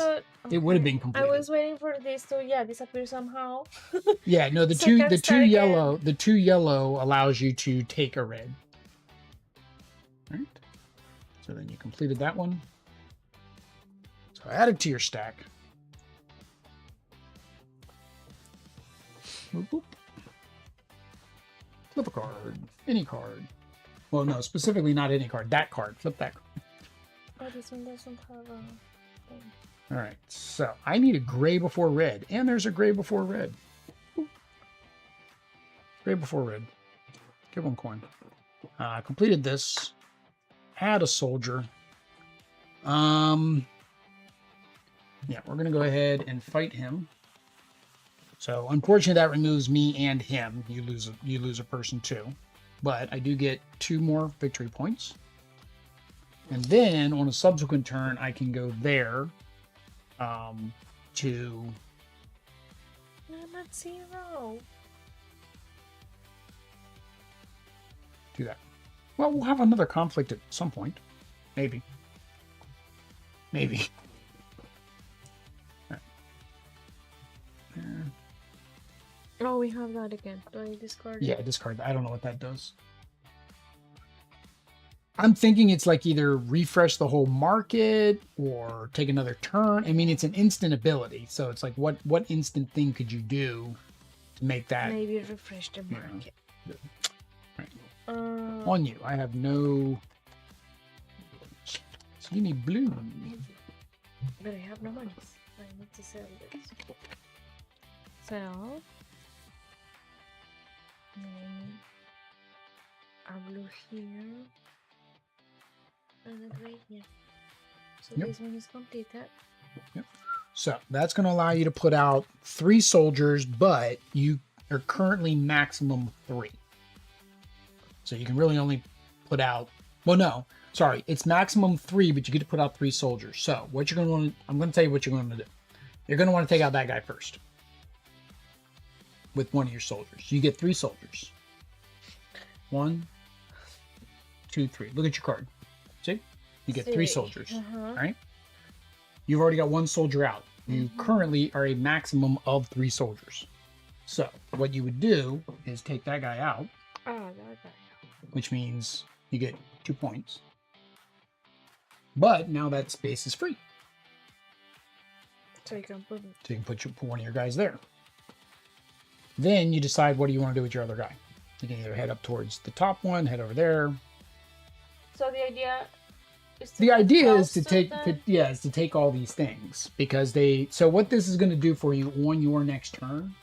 it would have been completed. I was waiting for this to disappear somehow. Yeah. No. The two yellow allows you to take a red. Right. So then you completed that one. So add it to your stack. Boop, boop. Flip a card. Any card. Well, no, specifically not any card. That card. Flip that card. Oh, this one doesn't have a thing. All right, so I need a gray before red, and there's a gray before red. Ooh. Gray before red. Get 1 coin. Completed this. Add a soldier. Yeah, we're gonna go ahead and fight him. So unfortunately, that removes me and him. You lose a person too, but I do get 2 more victory points. And then on a subsequent turn, I can go there. To No, I'm at 0. do that. Well, we'll have another conflict at some point. Maybe. Maybe. Right. There. Oh, we have that again. Do I discard it? Yeah, discard that. I don't know what that does. I'm thinking it's like either refresh the whole market or take another turn. I mean, it's an instant ability, so it's like what instant thing could you do to make that? Maybe refresh the market. Yeah. Right. Uh, On you. I have no. So you need blue. But I have no money. I need to sell this. Sell. A blue here. And a gray here. So Yep. this one is completed. Yep. So that's going to allow you to put out 3 soldiers, but you are currently maximum 3. So you can really only put out. Well, no, sorry, it's maximum 3, but you get to put out 3 soldiers. So what you're going to want to, I'm going to tell you what you're going to do. You're going to want to take out that guy first with one of your soldiers. You get 3 soldiers. 1, 2, 3. Look at your card. See? You get 3 soldiers. All right? You've already got 1 soldier out. You currently are a maximum of 3 soldiers. So what you would do is take that guy out, That guy. which means you get 2 points. But now that space is free. So you can put it. So you can put one of your guys there. Then you decide what do you want to do with your other guy. You can either head up towards the top one, head over there. So the idea is to The idea is to take take all these things because so what this is going to do for you on your next turn,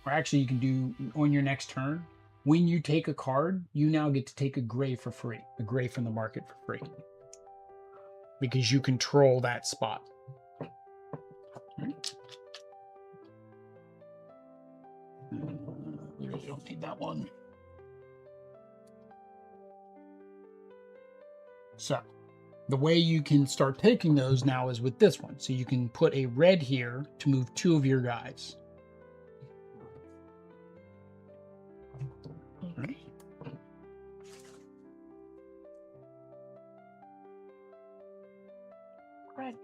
or actually you can do on your next turn, when you take a card, you now get to take a gray for free, a gray from the market for free, because you control that spot. Right. You really don't need that one. So the way you can start taking those now is with this one. So you can put a red here to move 2 of your guys. Okay. Red.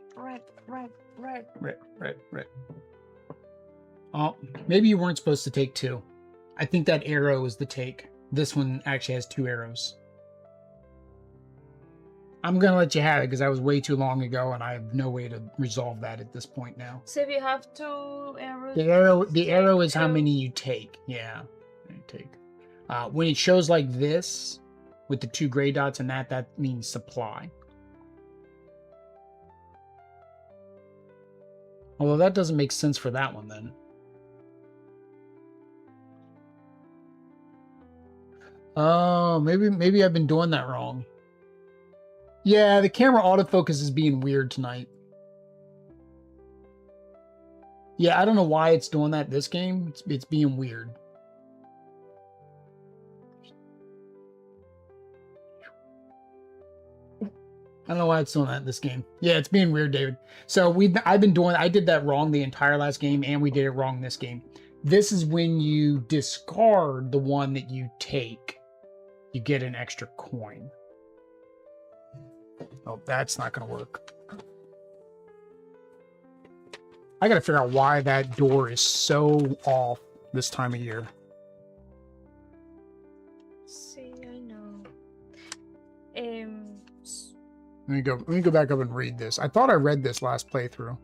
Oh, maybe you weren't supposed to take 2. I think that arrow is the take. This one actually has 2 arrows. I'm going to let you have it because that was way too long ago and I have no way to resolve that at this point now. So if you have 2 arrows. The arrow is how many you take. Yeah. You take. When it shows like this with the 2 gray dots and that means supply. Although that doesn't make sense for that one then. Oh, maybe I've been doing that wrong. Yeah, the camera autofocus is being weird tonight. Yeah, I don't know why it's doing that this game. It's being weird. I don't know why it's doing that in this game. Yeah, it's being weird, David. So I did that wrong the entire last game, and we did it wrong this game. This is when you discard the one that you take, you get an extra coin. Oh, that's not going to work. I got to figure out why that door is so off this time of year. See, I know. Let me go back up and read this. I thought I read this last playthrough.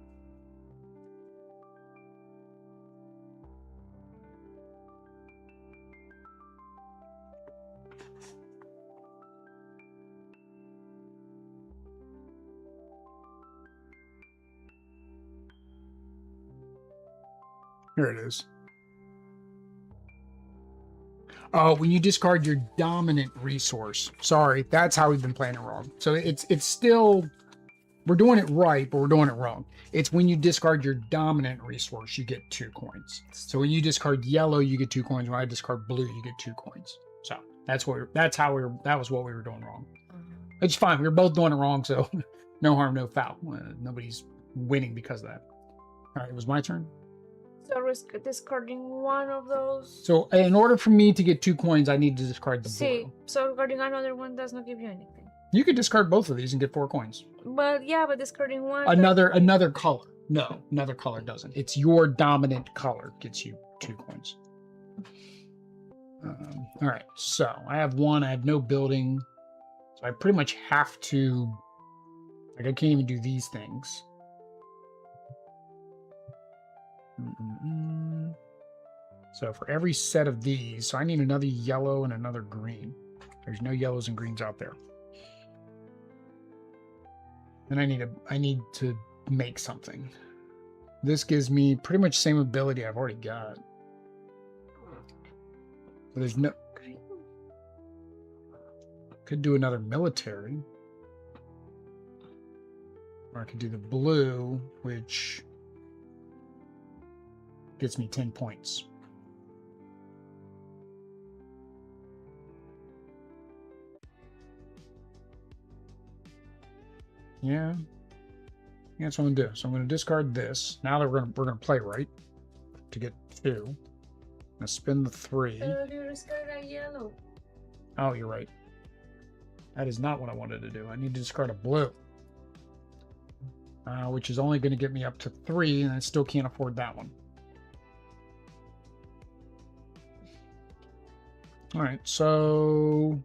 Here it is. Oh, when you discard your dominant resource. Sorry, that's how we've been playing it wrong. So it's still, we're doing it right, but we're doing it wrong. It's when you discard your dominant resource, you get 2 coins. So when you discard yellow, you get 2 coins. When I discard blue, you get 2 coins. So that was what we were doing wrong. It's fine. We were both doing it wrong, so no harm, no foul. Nobody's winning because of that. All right, it was my turn. So risk discarding one of those. So in order for me to get 2 coins, I need to discard the blue. So discarding another one does not give you anything. You could discard both of these and get 4 coins. But yeah, but discarding one. Another color. No, another color doesn't. It's your dominant color gets you 2 coins. All right, so I have 1. I have no building. So I pretty much have to, like, I can't even do these things. So for every set of these, so I need another yellow and another green. There's no yellows and greens out there. And I need to make something. This gives me pretty much same ability I've already got. But there's no, could do another military. Or I could do the blue, which gets me 10 points. Yeah, that's what I'm gonna do. So I'm gonna discard this. Now that we're gonna play right to get 2. I'm gonna spin the 3. You discard a yellow. Oh, you're right. That is not what I wanted to do. I need to discard a blue, which is only going to get me up to 3, and I still can't afford that one. All right, so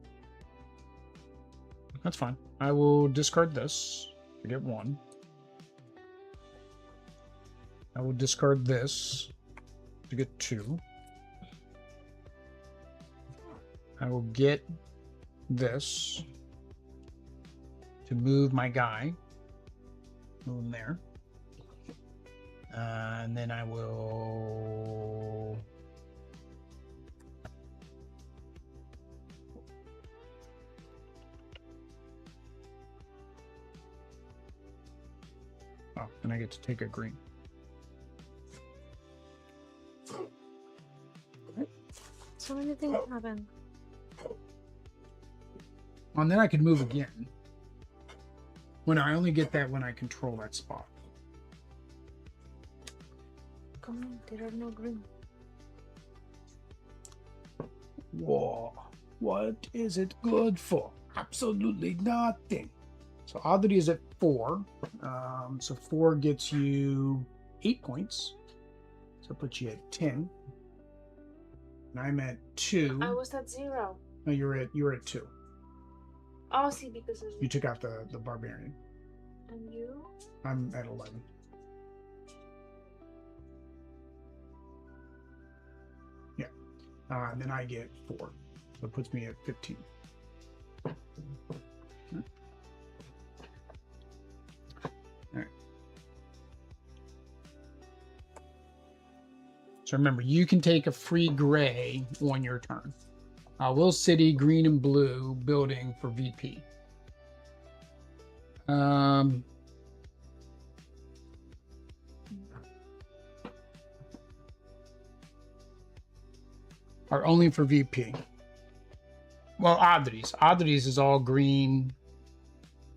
that's fine. I will discard this to get 1. I will discard this to get 2. I will get this to move my guy. Move him there. And then I will... Oh, and I get to take a green. So many things happen. And then I could move again. When I only get that when I control that spot. Come on, there are no green. Whoa. What is it good for? Absolutely nothing. So Adri is at 4. So 4 gets you 8 points. So put you at 10. And I'm at 2. I was at 0. No, you're at 2. Oh, see, because of You took out the barbarian. And you? I'm at 11. Yeah. And then I get 4. So it puts me at 15. All right. So remember, you can take a free gray on your turn. Will City, green and blue, building for VP. Are only for VP. Well, Adri's is all green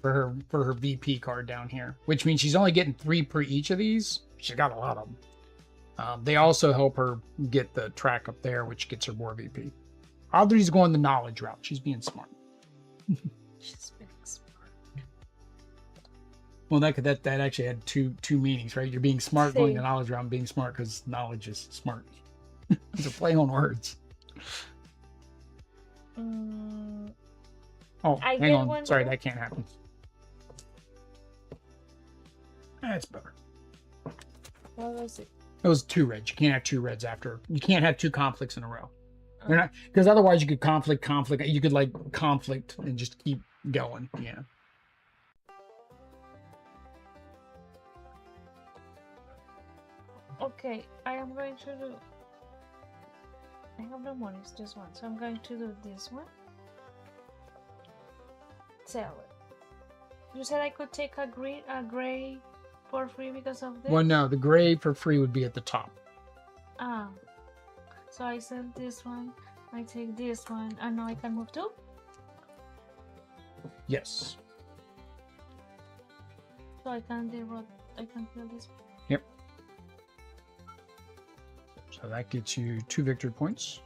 for her VP card down here, which means she's only getting 3 per each of these. She's got a lot of them. They also help her get the track up there, which gets her more VP. Adri's going the knowledge route. She's being smart. She's being smart. Well, that actually had two meanings, right? You're being smart, going the knowledge route, and being smart because knowledge is smart. It's a play on words. Oh, hang on. Sorry, that can't happen. That's better. What was it? It was 2 reds. You can't have 2 reds after. You can't have 2 conflicts in a row. You're not, because otherwise you could conflict. You could like conflict and just keep going. Yeah. Okay, I am going to do. I have no money, it's just one. So I'm going to do this one. Sell it. You said I could take a gray for free because of this? Well, no, the gray for free would be at the top. Ah. So I sell this one, I take this one, and now I can move too? Yes. So I can kill this one. Yep. So that gets you 2 victory points.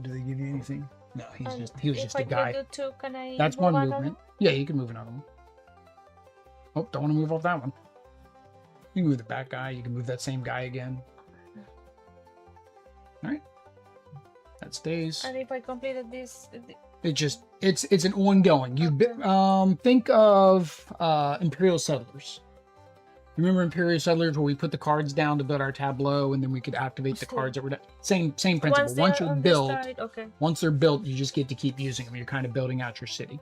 Do they give you anything? No, he was just a guy. If I do 2, can I That's move one another movement. one? Yeah, you can move another one. Oh, don't want to move off that one. You can move the back guy. You can move that same guy again. All right. That stays. And if I completed this, It's an ongoing. Think of Imperial Settlers. Remember Imperial Settlers where we put the cards down to build our tableau and then we could activate the cards that were down? Same principle. Once you're built, okay. once they're built, you just get to keep using them. You're kind of building out your city.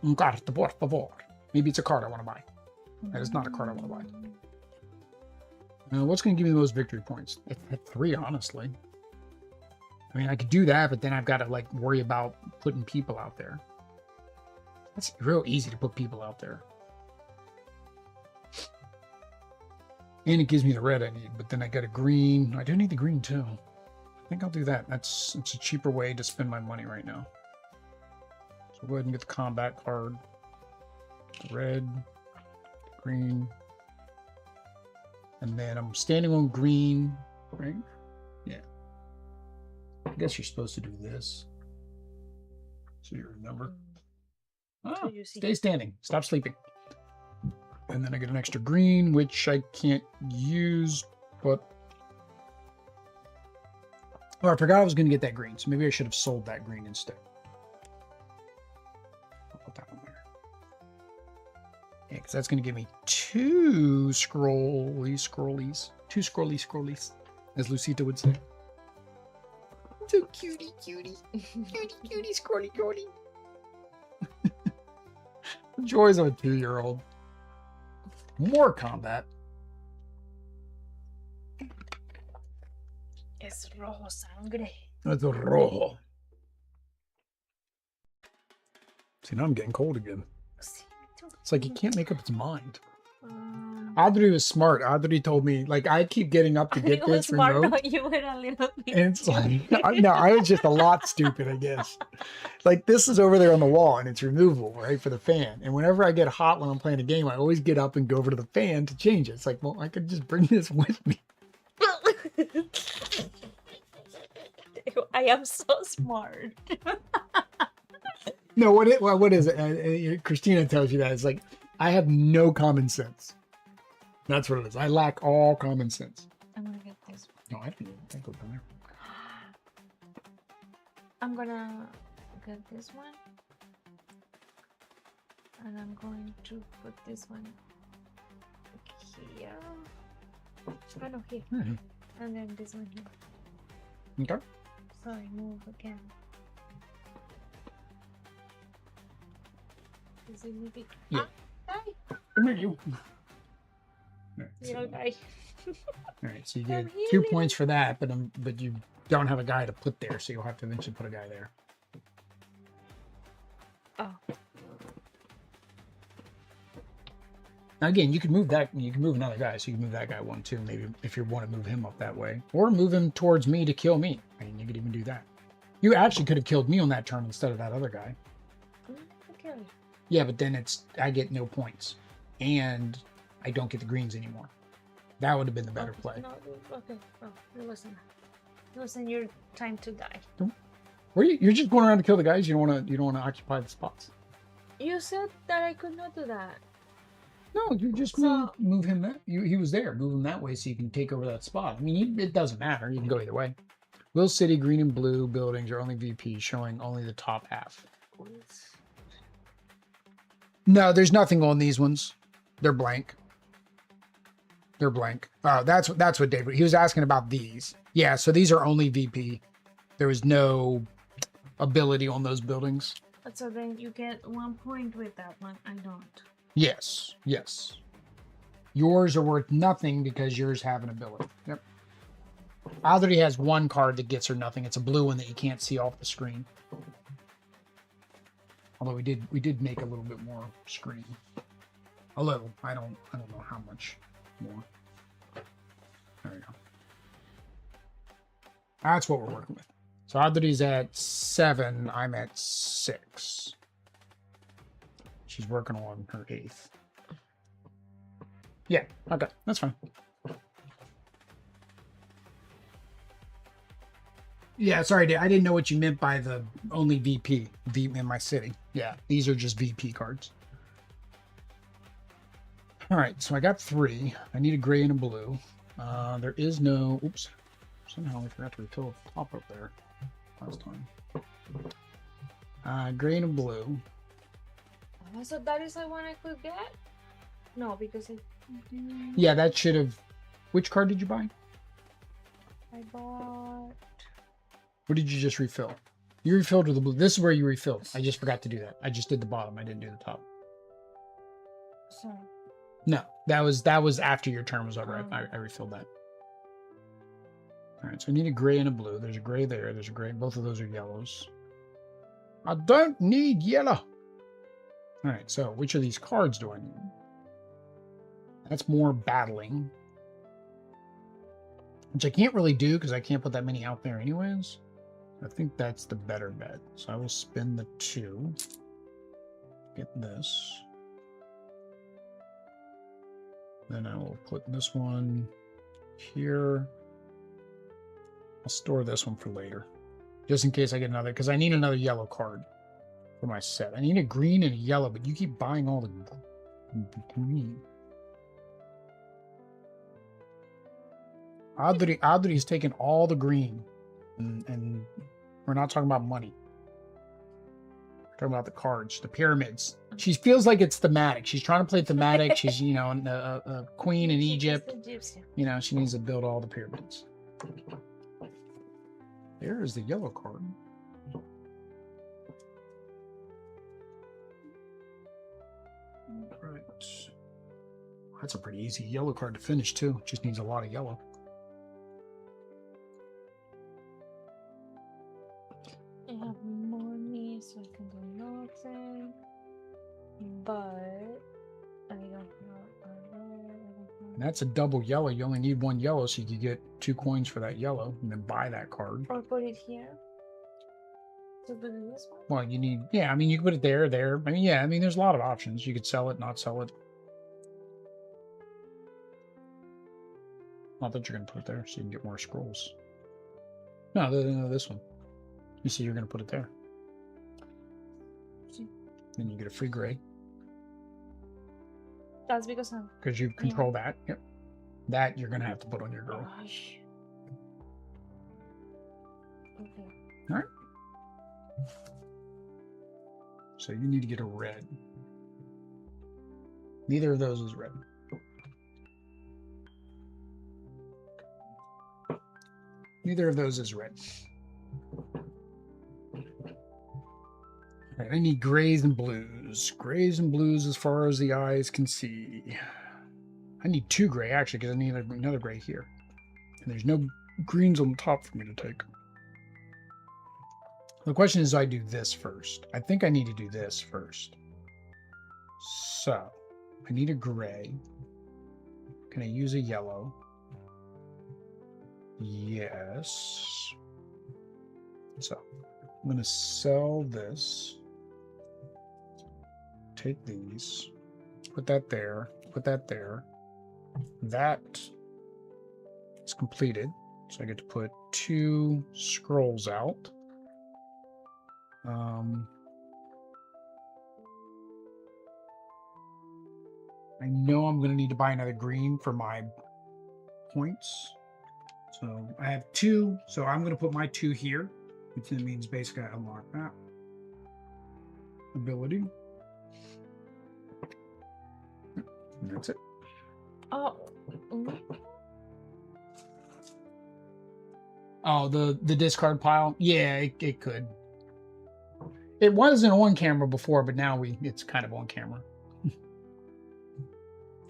Por favor. Maybe it's a card I want to buy. That is not a card I want to buy. What's going to give me the most victory points? At 3, honestly. I mean, I could do that, but then I've got to like worry about putting people out there. It's real easy to put people out there. And it gives me the red I need, but then I got a green. I do need the green too. I think I'll do that. It's a cheaper way to spend my money right now. So go ahead and get the combat card. Red, green. And then I'm standing on green, right? Yeah. I guess you're supposed to do this. So you remember. Ah, stay standing. Stop sleeping. And then I get an extra green, which I can't use, but... Oh, I forgot I was going to get that green, so maybe I should have sold that green instead. I'll put that one there. Yeah, because that's going to give me 2 scrollies. 2 scrollies, as Lucita would say. So cutie. Cutie, scrolly. The joys of a 2-year-old. More combat. Es rojo sangre. That's a rojo. See, now I'm getting cold again. It's like he can't make up its mind. Adri was smart. Adri told me, like, I keep getting up to get this remote. No, you were a little bit And it's like, no, I was just a lot stupid, I guess. Like, this is over there on the wall, and it's removable, right, for the fan. And whenever I get hot when I'm playing a game, I always get up and go over to the fan to change it. It's like, well, I could just bring this with me. I am so smart. No, what is it? Christina tells you that. It's like, I have no common sense. That's what it is. I lack all common sense. I'm gonna get this one. No, I can't go down there. I'm gonna get this one. And I'm going to put this one here. Oh no, here. Mm-hmm. And then this one here. Okay. So I move again. Is it moving? Yeah. Hi. Come here, you. Okay. All right, so you get 2 points for that, but you don't have a guy to put there, so you'll have to eventually put a guy there. Oh. Now again, you can move that. You can move another guy, so you can move that guy 1 too. Maybe if you want to move him up that way, or move him towards me to kill me. I mean, you could even do that. You actually could have killed me on that turn instead of that other guy. Okay. Yeah, but then I get no points, and I don't get the greens anymore. That would have been the better play. No, okay. Oh, it wasn't your time to die. You're just going around to kill the guys. You don't want to occupy the spots. You said that I could not do that. No, you just move him that. He was there. Move him that way so you can take over that spot. I mean, it doesn't matter. You can go either way. Will City green and blue buildings are only VP, showing only the top half. No, there's nothing on these ones. They're blank. They're blank. Oh, that's what David. He was asking about these. Yeah, so these are only VP. There was no ability on those buildings. So then you get 1 point with that one. I don't. Yes, yes. Yours are worth nothing because yours have an ability. Yep. Adri has one card that gets her nothing. It's a blue one that you can't see off the screen. Although we did make a little bit more screen. A little. I don't know how much more. There we go. That's what we're working with. So Adri's at 7. I'm at 6. She's working on her 8th. Yeah, okay, that's fine. Yeah, sorry, I didn't know what you meant by the only VP in my city. Yeah, these are just VP cards. All right, so I got 3. I need a gray and a blue. There is no, oops, somehow I forgot to refill the top up there last time. Gray and a blue. Oh, so that is the one I could get? No, because it... Yeah, that should have... Which card did you buy? I bought... What did you just refill? You refilled with the blue. This is where you refilled. I just forgot to do that. I just did the bottom. I didn't do the top. Sorry. No, that was after your turn was over. I refilled that. All right, so I need a gray and a blue. There's a gray there. There's a gray. Both of those are yellows. I don't need yellow. All right, so which of these cards do I need? That's more battling. Which I can't really do because I can't put that many out there anyways. I think that's the better bet. So I will spin the 2. Get this. Then I will put this one here. I'll store this one for later. Just in case I get another, because I need another yellow card for my set. I need a green and a yellow, but you keep buying all the green. Adri's taken all the green, and we're not talking about money. We're talking about the cards, the pyramids. She feels like it's thematic. She's trying to play thematic. She's, you know, a queen in Egypt. You know, she needs to build all the pyramids. There is the yellow card. Right. That's a pretty easy yellow card to finish, too. Just needs a lot of yellow. I have money, so I can do nothing. But I don't have. And that's a double yellow. You only need 1 yellow, so you can get 2 coins for that yellow, and then buy that card. Or put it here. To put it in this one. Well, you need, yeah. I mean, you can put it there, there. I mean, yeah. I mean, there's a lot of options. You could sell it, not sell it. Not that you're gonna put it there, so you can get more scrolls. No, this one. You see, you're gonna put it there. See. Then you get a free gray. That's because I'm... Because you control that. Yep. That you're gonna have to put on your girl. Gosh. Okay. All right. So you need to get a red. Neither of those is red. Neither of those is red. All right, I need grays and blues. Grays and blues as far as the eyes can see. I need 2 gray, actually, because I need another gray here. And there's no greens on the top for me to take. The question is, do I do this first? I think I need to do this first. So, I need a gray. Can I use a yellow? Yes. So, I'm going to sell this. Take these. Put that there. Put that there. That is completed. So I get to put 2 scrolls out. I know I'm going to need to buy another green for my points. So I have 2. So I'm going to put my 2 here, which means basically I unlock that ability. And that's it. Oh. Oh, the discard pile? Yeah, it could. It wasn't on camera before, but now it's kind of on camera.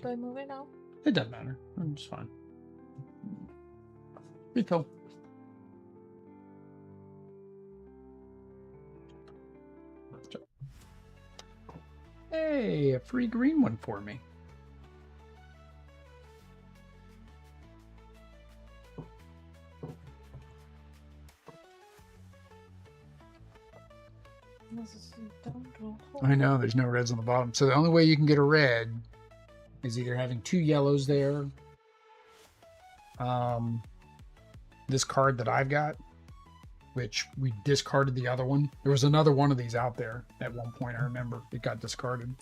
Do I move it now? It doesn't matter. It's fine. Refill. Hey, a free green one for me. I know, there's no reds on the bottom. So the only way you can get a red is either having 2 yellows there. This card that I've got, which we discarded the other one. There was another one of these out there at one point. I remember it got discarded.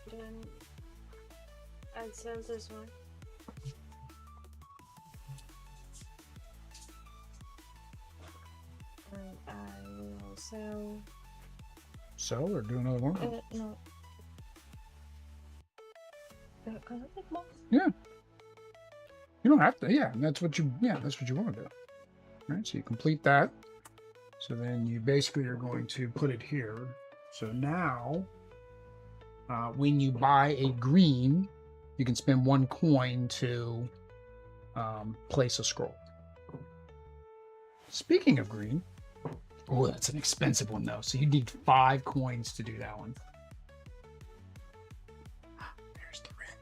Then I'll sell this one. And I will sell. Sell or do another one? No. Can I take both? Yeah. You don't have to. Yeah, that's what you. Yeah, that's what you want to do. All right. So you complete that. So then you basically are going to put it here. So now, when you buy a green, you can spend 1 coin to place a scroll. Speaking of green, oh, that's an expensive one though. So you need 5 coins to do that one. There's the red.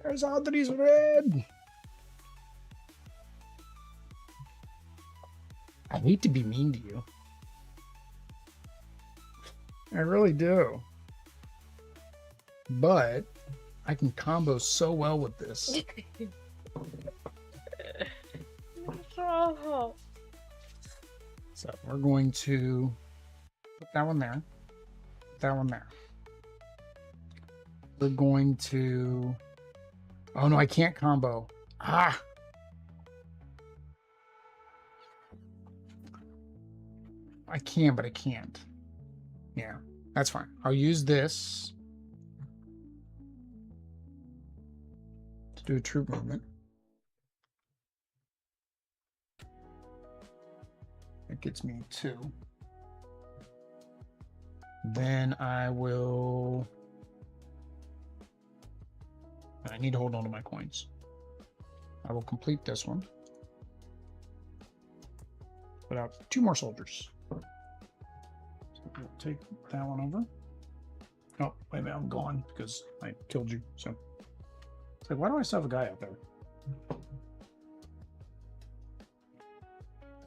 There's Adri's red. I hate to be mean to you. I really do. But I can combo so well with this. So we're going to put that one there. Put that one there. We're going to... Oh no, I can't combo. Ah! I can, but I can't. Yeah, that's fine. I'll use this to do a troop movement. That gets me 2. Then I will... I need to hold on to my coins. I will complete this one. Put out 2 more soldiers. So we'll take that one over. Oh, wait a minute, I'm gone because I killed you. So it's like, why do I still have a guy out there?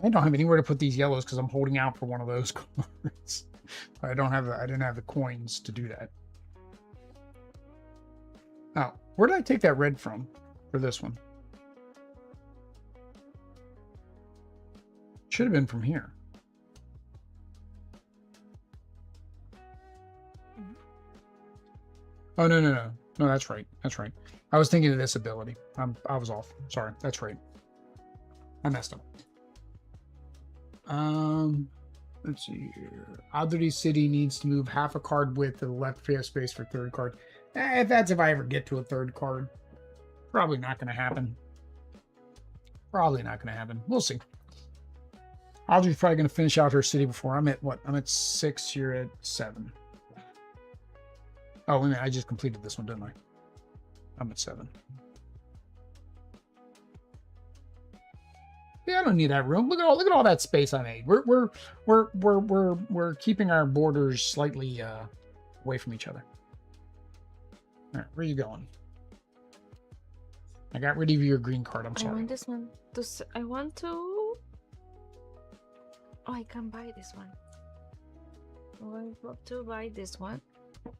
I don't have anywhere to put these yellows because I'm holding out for one of those cards. I didn't have the coins to do that. Oh, where did I take that red from for this one? Should have been from here. Oh, no. No, that's right. That's right. I was thinking of this ability. I was off. Sorry. That's right. I messed up. Let's see here. Adri City needs to move half a card width to the left space for 3rd card. If that's if I ever get to a 3rd card. Probably not going to happen. Probably not going to happen. We'll see. Adri's probably going to finish out her city before I'm at what? I'm at 6. You're at 7. Oh, wait a minute. I just completed this one, didn't I? I'm at 7. Yeah, I don't need that room. Look at all that space I made. We're keeping our borders slightly away from each other. All right, where are you going? I got rid of your green card. I'm sorry. I want this one. I want to. Oh, I can buy this one. I want to buy this one. All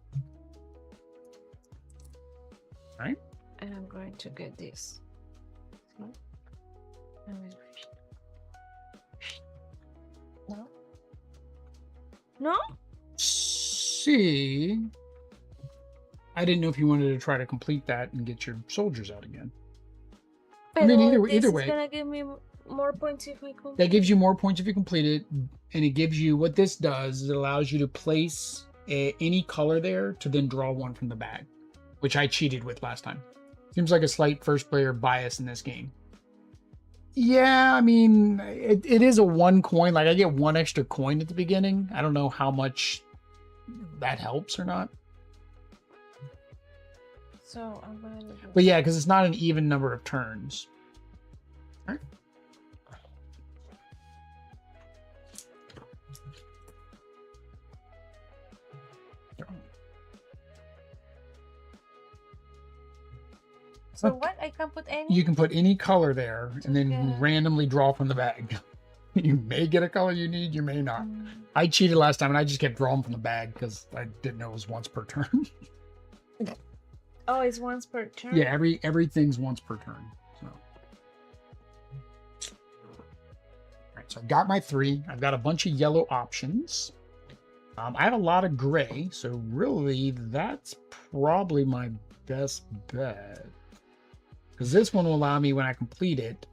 right. And I'm going to get this. No? No? See, I didn't know if you wanted to try to complete that and get your soldiers out again. But I mean, either this way, is gonna give me more points if I complete. That gives you more points if you complete it, and it gives you what this does is it allows you to place any color there to then draw one from the bag, which I cheated with last time. Seems like a slight first player bias in this game. Yeah, I mean, it is a 1 coin. Like I get 1 extra coin at the beginning. I don't know how much that helps or not. So I'm gonna do this. But yeah, because it's not an even number of turns. All right. So what? I can put any? You can put any color there and then Yeah. randomly draw from the bag. You may get a color you need, you may not. Mm. I cheated last time and I just kept drawing from the bag because I didn't know it was once per turn. Oh, it's once per turn? Yeah, everything's once per turn. So. All right, so I've got my 3. I've got a bunch of yellow options. I have a lot of gray, so really that's probably my best bet. Because this one will allow me, when I complete it,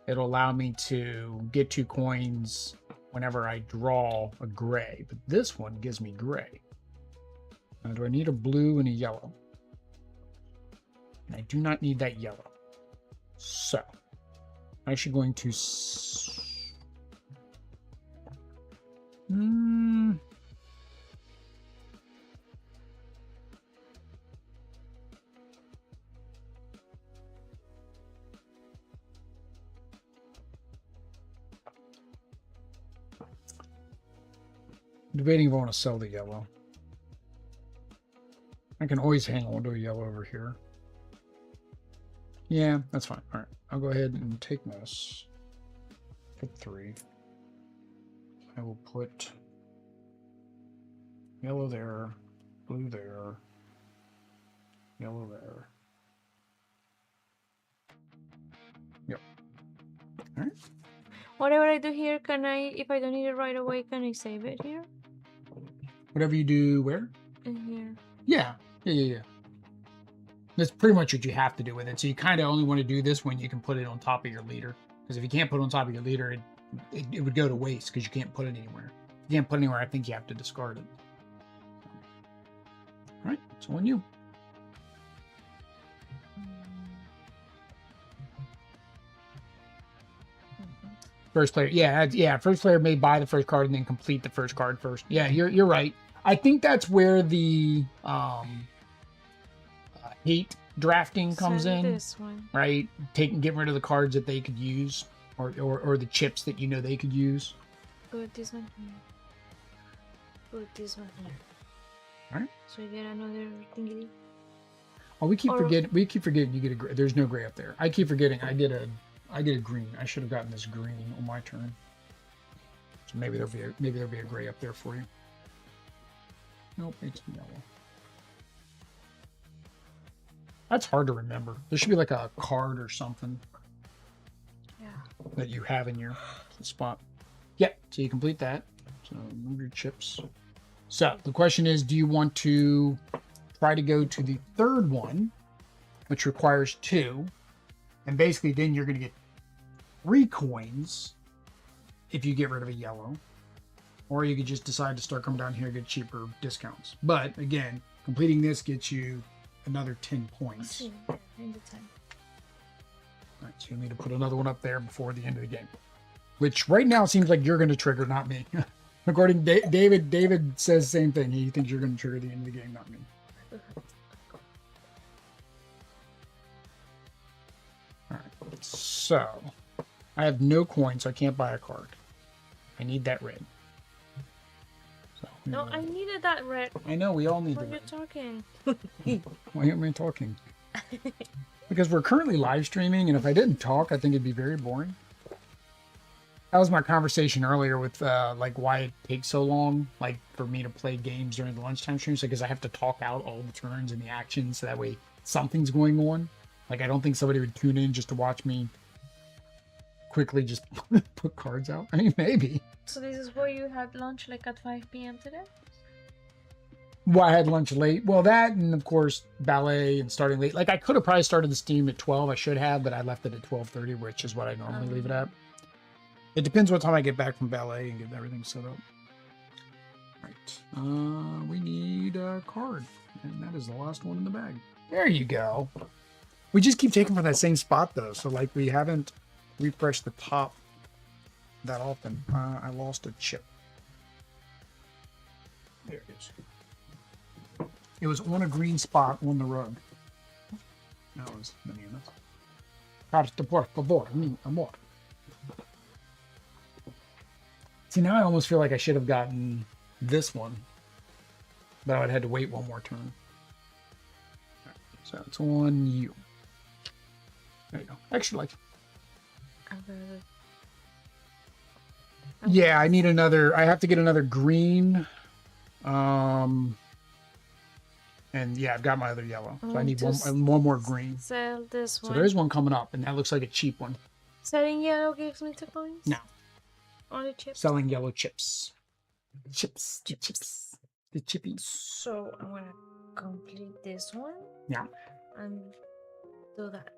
it'll allow me to get 2 coins whenever I draw a gray. But this one gives me gray. Now, do I need a blue and a yellow? And I do not need that yellow. So, I'm actually going to... Debating if I want to sell the yellow. I can always hang on to a yellow over here. Yeah, that's fine. All right, I'll go ahead and take this. Put 3. I will put yellow there, blue there, yellow there. Yep. All right. Whatever I do here, can I, if I don't need it right away, can I save it here? Whatever you do, where? In here. Yeah. That's pretty much what you have to do with it. So you kind of only want to do this when you can put it on top of your leader. Because if you can't put it on top of your leader, it would go to waste because you can't put it anywhere. If you can't put it anywhere, I think you have to discard it. All right, it's on you. First player, yeah. First player may buy the first card and then complete the first card first. Yeah, you're right. I think that's where the hate drafting comes Send in, this one. right? Get rid of the cards that they could use, or the chips that you know they could use. Put this one here. Put this one here. All right. So I get another thingy. Oh, we keep forgetting you get a gray. There's no gray up there. I keep forgetting I get a green. I should have gotten this green on my turn. So maybe there'll be a gray up there for you. Nope, it's yellow. That's hard to remember. There should be like a card or something. Yeah. That you have in your spot. Yeah, so you complete that. So move your chips. So the question is, do you want to try to go to the third one, which requires 2, and basically then you're going to get 3 coins if you get rid of a yellow, or you could just decide to start coming down here and get cheaper discounts. But again, completing this gets you another 10 points. See, in the time. All right, so you'll need to put another one up there before the end of the game, which right now seems like you're going to trigger, not me. According to David says the same thing. He thinks you're going to trigger the end of the game, not me. All right, so I have no coins, so I can't buy a card. I need that red. So, No, I needed that red. I know, we all need What the are you red. talking? Why am I talking? Because we're currently live streaming, and if I didn't talk, I think it'd be very boring. That was my conversation earlier with like why it takes so long, like for me to play games during the lunchtime streams, because I have to talk out all the turns and the actions, so that way something's going on. Like I don't think somebody would tune in just to watch me quickly just put cards out. I mean, maybe. So this is where you had lunch like at 5 p.m. today? Well, I had lunch late. Well, that and of course ballet and starting late. Like I could have probably started the stream at 12. I should have, but I left it at 12:30, which is what I normally leave it at. It depends what time I get back from ballet and get everything set up. Right. We need a card, and that is the last one in the bag. There you go. We just keep taking from that same spot though, so like we haven't refresh the top that often. I lost a chip. There it is. It was on a green spot on the rug. That was bananas. Carta por favor, mi amor. See, now I almost feel like I should have gotten this one, but I would have had to wait one more turn. So it's on you. There you go. Extra life. Yeah, I need another. I have to get another green. And yeah, I've got my other yellow. So I need one more green. Sell this one. So there's one coming up, and that looks like a cheap one. Selling yellow gives me 2 points? No. Only chips? Selling yellow chips. Chips. The chippies. So I'm going to complete this one. Yeah. And do that.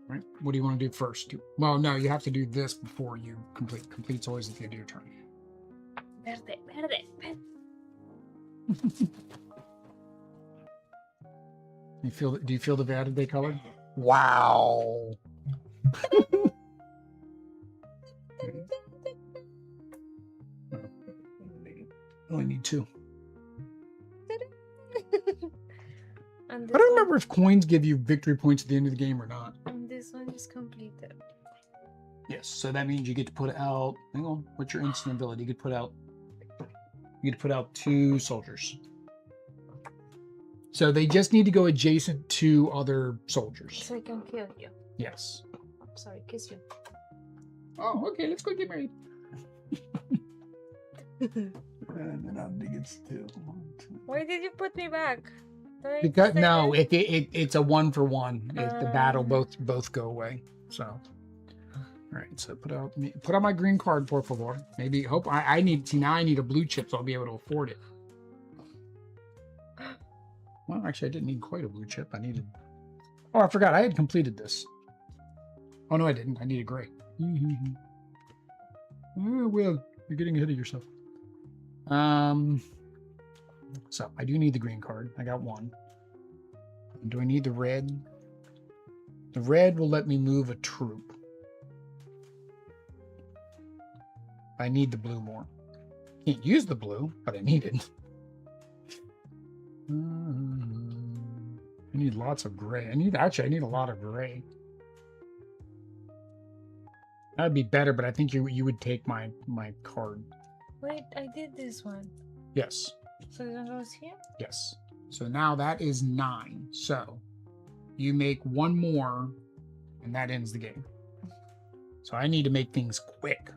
Right. What do you want to do first? Well, no, you have to do this before you complete. Complete's always at the end of your turn. Verde. Do you feel the Verde color? Wow. Only need 2. I don't remember if coins give you victory points at the end of the game or not. And this one is completed. Yes, so that means you get to put out. Hang on, what's your instant ability? You get to put out. You get to put out 2 soldiers. So they just need to go adjacent to other soldiers. So I can kill you. Yes. Sorry, kiss you. Oh, okay. Let's go get married. And then Adri gets 2. Why did you put me back? Because no, it's a 1-for-1. The battle both go away. So, all right. So put out my green card, por favor. Maybe hope I need. See, now I need a blue chip, so I'll be able to afford it. Well, actually, I didn't need quite a blue chip. I needed. Oh, I forgot. I had completed this. Oh no, I didn't. I needed gray. Oh, well, you're getting ahead of yourself. So I do need the green card. I got 1. Do I need the red? The red will let me move a troop. I need the blue more. Can't use the blue, but I need it. I need lots of gray. I need a lot of gray. That'd be better, but I think you would take my card. Wait, I did this one. Yes. So that goes here? Yes. So now that is 9. So you make 1 more, and that ends the game. So I need to make things quick.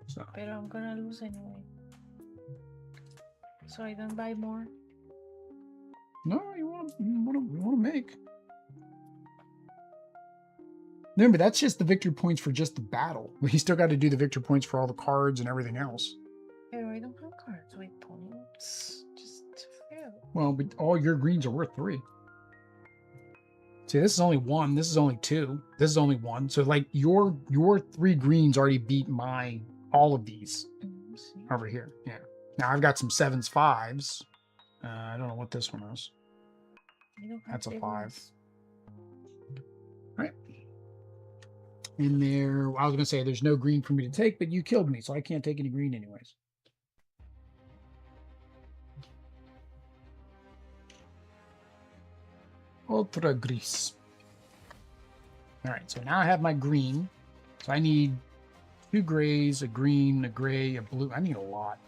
So. But I'm gonna lose anyway. So I don't buy more. No, you want to make. Remember, that's just the victory points for just the battle. You still got to do the victory points for all the cards and everything else. But I don't have cards with points. Just fail. Well, but all your greens are worth 3. See, this is only 1. This is only 2. This is only 1. So, like, your 3 greens already beat all of these over here. Yeah. Now I've got some 7s, 5s. I don't know what this one is. That's a 5. Right. In there, I was going to say there's no green for me to take, but you killed me, so I can't take any green anyways. Ultra gris. All right, so now I have my green. So I need 2 grays, a green, a gray, a blue. I need a lot.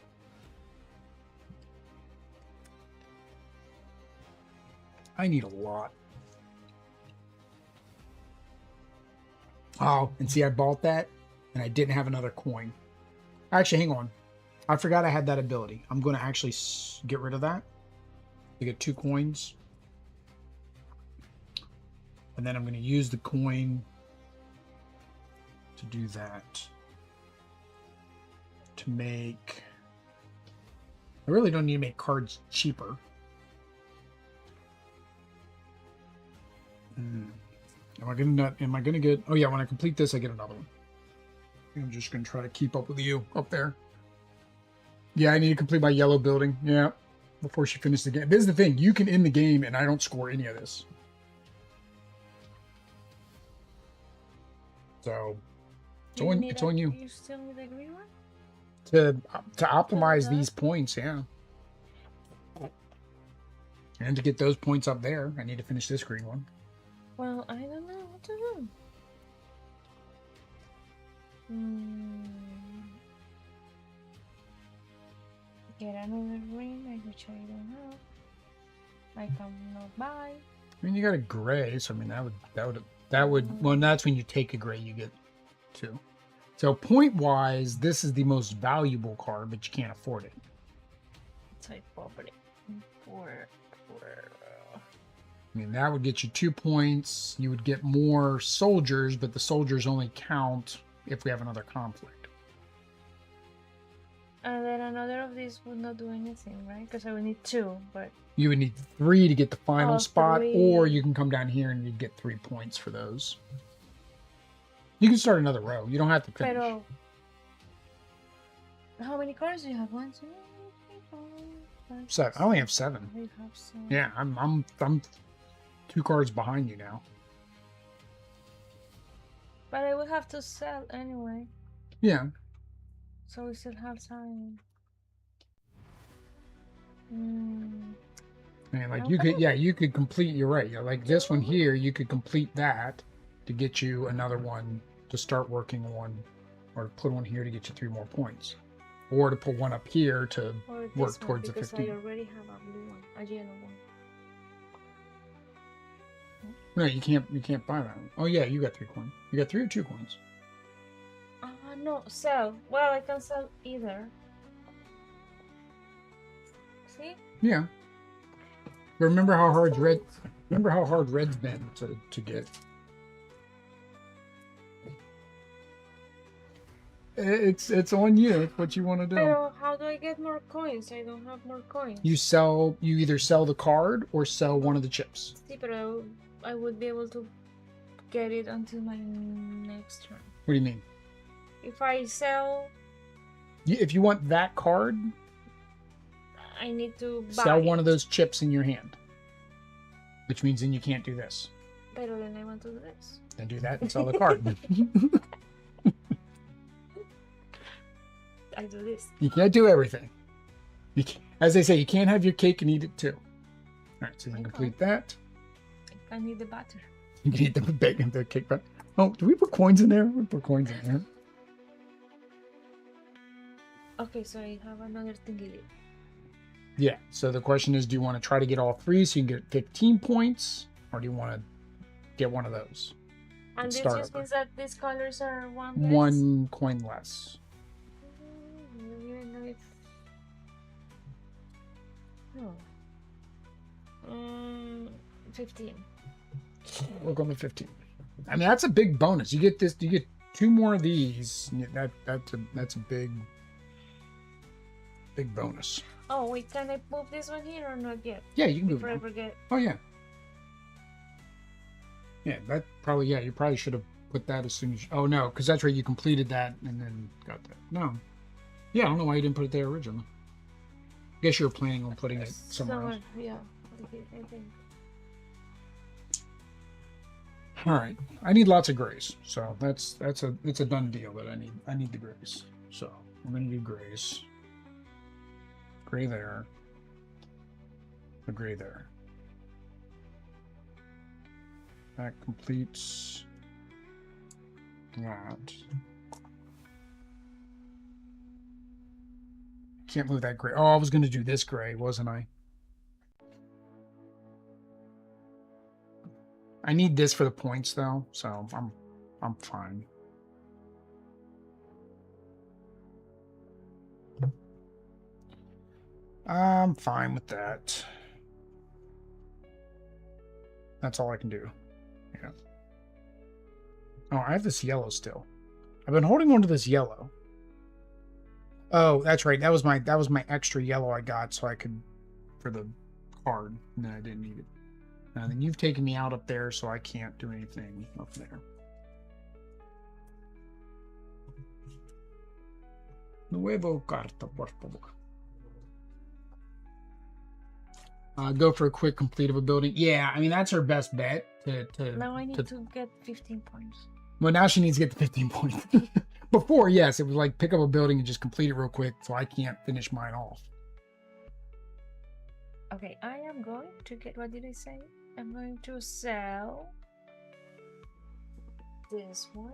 I need a lot. Oh, and see, I bought that, and I didn't have another coin. Actually, hang on. I forgot I had that ability. I'm going to actually get rid of that. You get 2 coins. And then I'm going to use the coin to do that. To make... I really don't need to make cards cheaper. Am I gonna get? Oh yeah, when I complete this, I get another one. I'm just gonna try to keep up with you up there. Yeah, I need to complete my yellow building. Yeah, before she finishes the game. This is the thing: you can end the game, and I don't score any of this. So It's on you. You still need a green one? To optimize that? these points, yeah. And to get those points up there, I need to finish this green one. Well, I don't know what to do. Get another green, which I don't have. I cannot buy. I mean, you got a gray, so I mean that would well, that's when you take a gray, you get 2. So point wise, this is the most valuable card, but you can't afford it. Type property for I mean, that would get you 2 points. You would get more soldiers, but the soldiers only count if we have another conflict. And then another of these would not do anything, right? Because I would need 2, but You would need 3 to get the final spot, 3. or you can come down here and you'd get 3 points for those. You can start another row. You don't have to finish. Pero how many cards do you have? 1, 2, 3, 4, 5, 7. I only have 7. I have 7. Yeah, I'm 2 cards behind you now. But I would have to sell anyway, Yeah. so we still have time. I mean, like you could complete. You're right. Like this one here, you could complete that to get you another one to start working on, or put one here to get you 3 more points, or to put one up here to Or work this one, towards the because 15. I already have a blue one, a yellow one. No, you can't buy that one. Oh yeah, you got 3 coins. You got 3 or 2 coins. No, sell. Well, I can sell either. See? Yeah. But remember how hard red's been to get. It's on you. It's what you want to do. Pero how do I get more coins? I don't have more coins. You either sell the card or sell one of the chips. Sí, pero I would be able to get it until my next turn. What do you mean? If I sell, If you want that card, I need to buy sell one it. of those chips in your hand. Which means then you can't do this. Pero then I want to do this. Then do that and sell the card. I do this. You can't do everything. As they say, you can't have your cake and eat it too. All right, so you can complete that. I need the butter. You can eat the bacon, the cake batter. Oh, do we put coins in there? We put coins in there. Okay, so I have another thingy. Yeah, so the question is, do you want to try to get all 3 so you can get 15 points? Or do you want to get one of those? And this Start just over. means that these colors are one less? 1 coin less. I don't even know if... Oh. 15. Work on the 15. I mean, that's a big bonus. You get this. You get 2 more of these. That's a big bonus. Oh wait, can I move this one here or not yet? Yeah, you can move. Before I it. forget. Oh yeah. Yeah, that probably. Yeah, you probably should have put that as soon as. Oh no, because that's right. You completed that and then got that. No. Yeah, I don't know why you didn't put it there originally. I guess you were planning on putting it somewhere else. Yeah, I think. All right, I need lots of grays, so it's a done deal that I need the grays. So I'm gonna do grays. Gray there. The gray there. That completes that. Can't move that gray. Oh, I was gonna do this gray, wasn't I? I need this for the points though, so I'm fine. I'm fine with that. That's all I can do. Yeah. Oh, I have this yellow still. I've been holding on to this yellow. Oh, that's right. That was my extra yellow I got so I could for the card. And then I didn't need it. And then you've taken me out up there, so I can't do anything up there. Nuevo carta, por favor. Go for a quick complete of a building. Yeah, I mean, that's her best bet. Now I need to get 15 points. Well, now she needs to get the 15 points. Before, yes, it was like pick up a building and just complete it real quick, so I can't finish mine off. Okay, I am going to get, what did I say? I'm going to sell this one.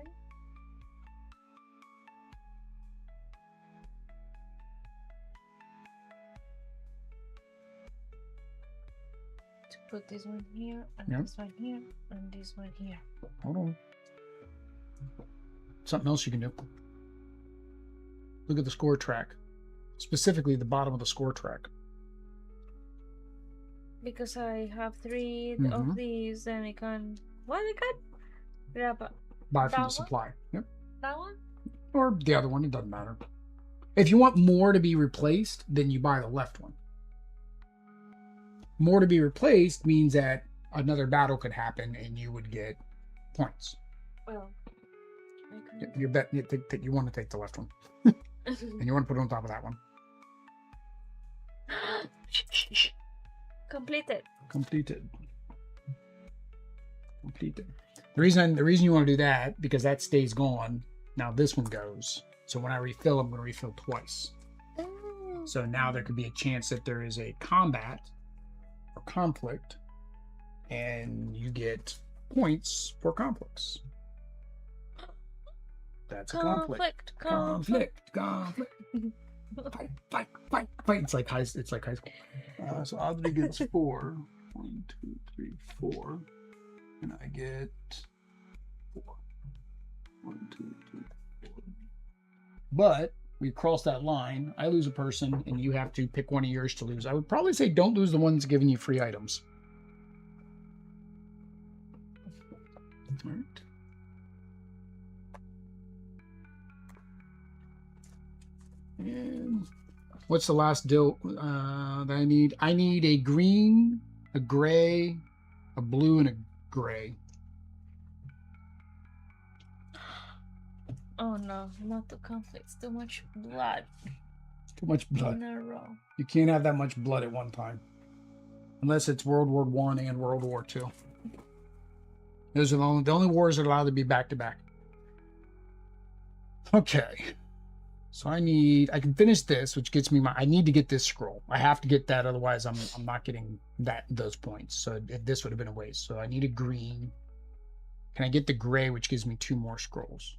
To put this one here, and Yep. this one here, and this one here. Hold on. Something else you can do. Look at the score track. Specifically, the bottom of the score track. Because I have 3 Mhm. of these, then I can, what I can grab Buy from that the one? supply. Yep. that one. Or the other one, it doesn't matter. If you want more to be replaced, then you buy the left one. More to be replaced means that another battle could happen and you would get points. Well, I can. You bet you want to take the left one. And you want to put it on top of that one. Completed. Completed. Completed. The reason you want to do that, because that stays gone. Now this one goes. So when I refill, I'm going to refill twice. Oh. So now there could be a chance that there is a combat or conflict, and you get points for conflicts. That's a conflict. Conflict. Fight. It's like high school. So Adri gets 4. 1, 2, 3, 4. And I get 4. 1, 2, 3, 4. But we cross that line. I lose a person, and you have to pick one of yours to lose. I would probably say don't lose the ones giving you free items. All right. And what's the last deal that I need? I need a green, a gray, a blue, and a gray. Oh no, not the conflicts. Too much blood Too much blood. in a row. You can't have that much blood at one time. Unless it's World War I and World War II. Those are the only wars that are allowed to be back to back. Okay. So I can finish this, which gets me I need to get this scroll. I have to get that, otherwise I'm not getting those points. So this would have been a waste. So I need a green. Can I get the gray, which gives me 2 more scrolls?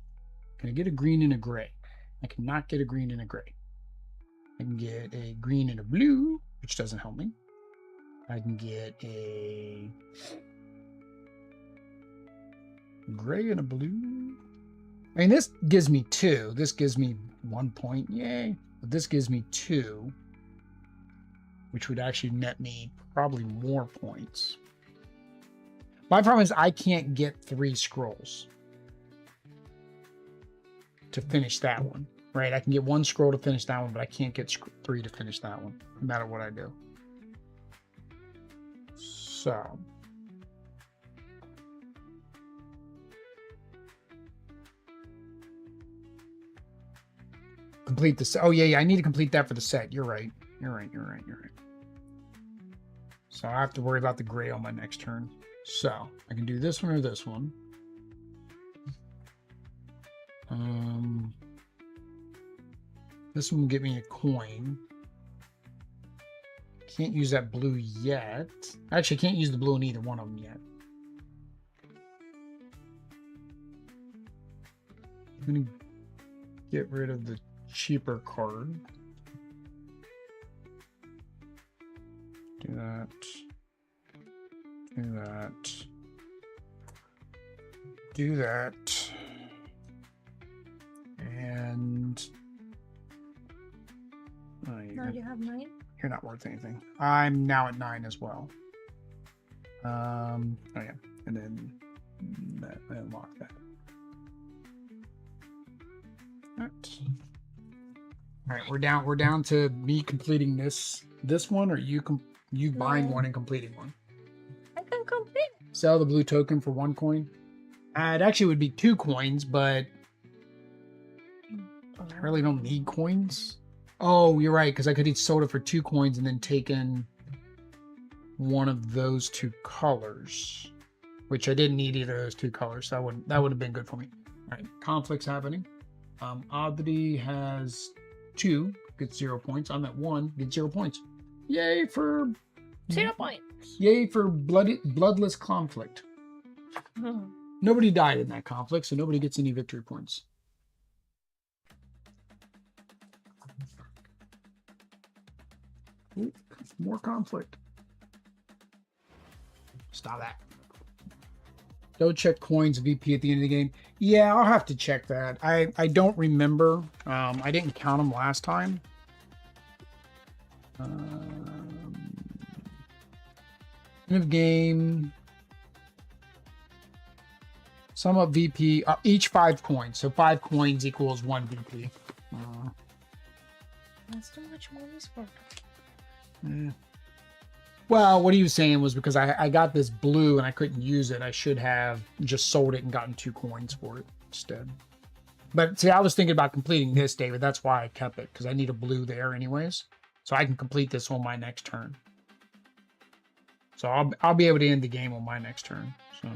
Can I get a green and a gray? I cannot get a green and a gray. I can get a green and a blue, which doesn't help me. I can get a gray and a blue. I mean, this gives me 2. This gives me 1 point. Yay. But this gives me 2, which would actually net me probably more points. My problem is I can't get 3 scrolls to finish that one, right? I can get 1 scroll to finish that one, but I can't get 3 to finish that one, no matter what I do. So complete the set. Oh yeah, I need to complete that for the set. You're right. You're right. So I have to worry about the gray on my next turn. So I can do this one or this one. This one will get me a coin. Can't use that blue yet. Actually, can't use the blue in either one of them yet. I'm gonna get rid of the cheaper card. Do that. Do that. Do that. And Now you have 9. you're not worth anything. I'm now at 9 as well. Oh yeah, and then that, unlock that. All right, we're down to me completing this one, or you buying one and completing one. I can complete. Sell the blue token for 1 coin. It actually would be 2 coins, but I really don't need coins. Oh, you're right, because I could have sold it for 2 coins and then taken one of those 2 colors, which I didn't need either of those 2 colors. So that would have been good for me. All right, conflicts happening. Adri has 2, gets 0 points. I'm at 1, gets 0 points. Yay for 0 points. Yay for bloodless conflict. Nobody died in that conflict, so nobody gets any victory points. Ooh, more conflict. Stop that. Don't check coins VP at the end of the game. Yeah, I'll have to check that. I don't remember. I didn't count them last time. End of game. Sum up VP. Each 5 coins. So 5 coins equals 1 VP. That's too much money for. Well, what he was saying was because I got this blue and I couldn't use it, I should have just sold it and gotten 2 coins for it instead. But see, I was thinking about completing this, David. That's why I kept it, because I need a blue there anyways. So I can complete this on my next turn. So I'll be able to end the game on my next turn. So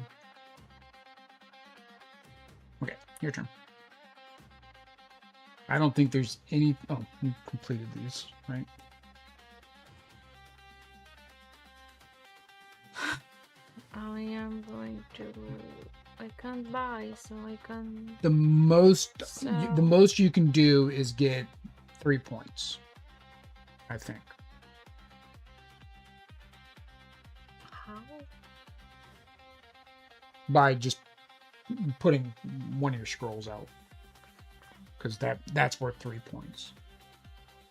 okay, your turn. I don't think there's any. Oh, you completed these, right? I am going to. I can't buy, so I can. The most you can do is get 3 points, I think. How? By just putting one of your scrolls out, because that's worth 3 points.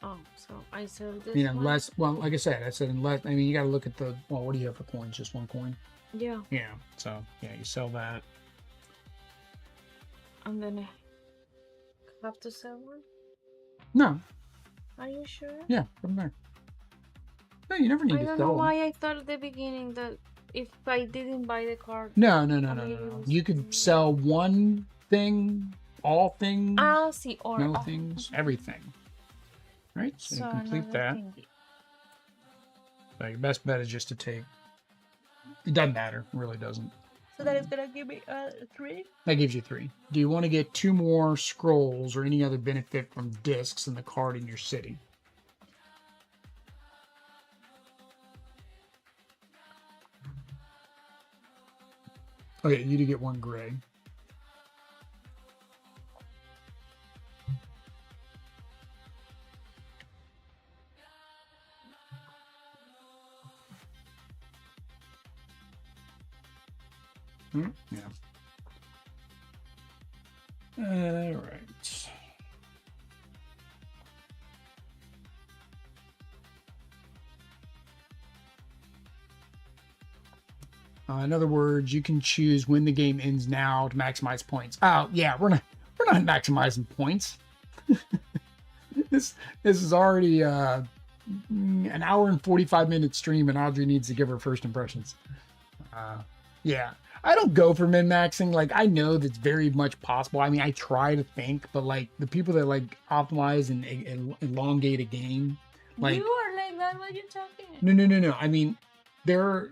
Oh, so I sell this. I mean, one? unless, well, like I said, unless. I mean, you got to look at the. Well, what do you have for coins? Just 1 coin. Yeah. Yeah. So yeah, you sell that. And then I have to sell one. No. Are you sure? Yeah, from there. No, you never need I to don't sell know them. why I thought at the beginning that if I didn't buy the card. No. Maybe You could sell one thing, all things, I'll see, or no things, everything. Right? So you complete another that. thingy. So your best bet is just to take. It doesn't matter. It really doesn't. So that is gonna give me 3. That gives you 3. Do you want to get 2 more scrolls or any other benefit from discs in the card in your city? Okay, you do get 1 gray. Yeah. All right. In other words, you can choose when the game ends now to maximize points. Oh yeah, we're not maximizing points. This is already an hour and 45-minute stream, and Audrey needs to give her first impressions. Yeah, I don't go for min-maxing. Like, I know that's very much possible. I mean, I try to think, but like the people that like optimize and elongate a game, like, you are like that when you're talking. no. I mean, there are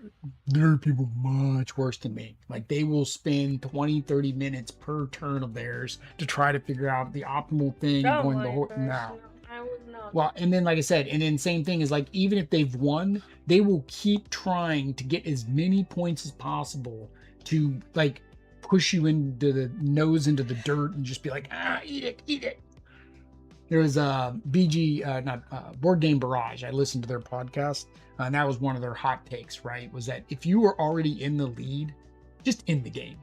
people much worse than me. Like, they will spend 20-30 minutes per turn of theirs to try to figure out the optimal thing going the whole. No. I would not. Well, and then like I said, and then same thing is like, even if they've won, they will keep trying to get as many points as possible to like push you into the nose into the dirt and just be like, eat it. There was Board Game Barrage. I listened to their podcast, and that was one of their hot takes, right? Was that if you were already in the lead, just end the game,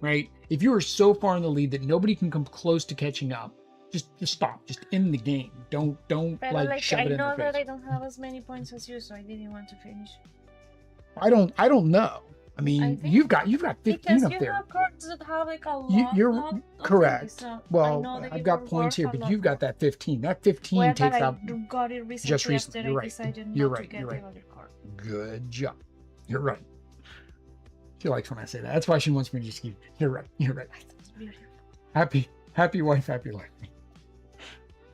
right? If you are so far in the lead that nobody can come close to catching up, just stop. Just end the game. Don't But like shove it in I their know that face. I don't have as many points as you, so I didn't want to finish. I don't know. I mean, you've got 15 because up you there. have cards that have like a lot. You're lot of correct. things, so I Well, know that I've you got will points here, work a but lot you've got more. that 15. That 15 Well, takes but out I got it recently just recently. after You're I right. decided You're not right. to get You're the right. other card. Good job. You're right. She likes when I say that. That's why she wants me to just keep. You're right. You're right. That's beautiful. Happy wife, happy life.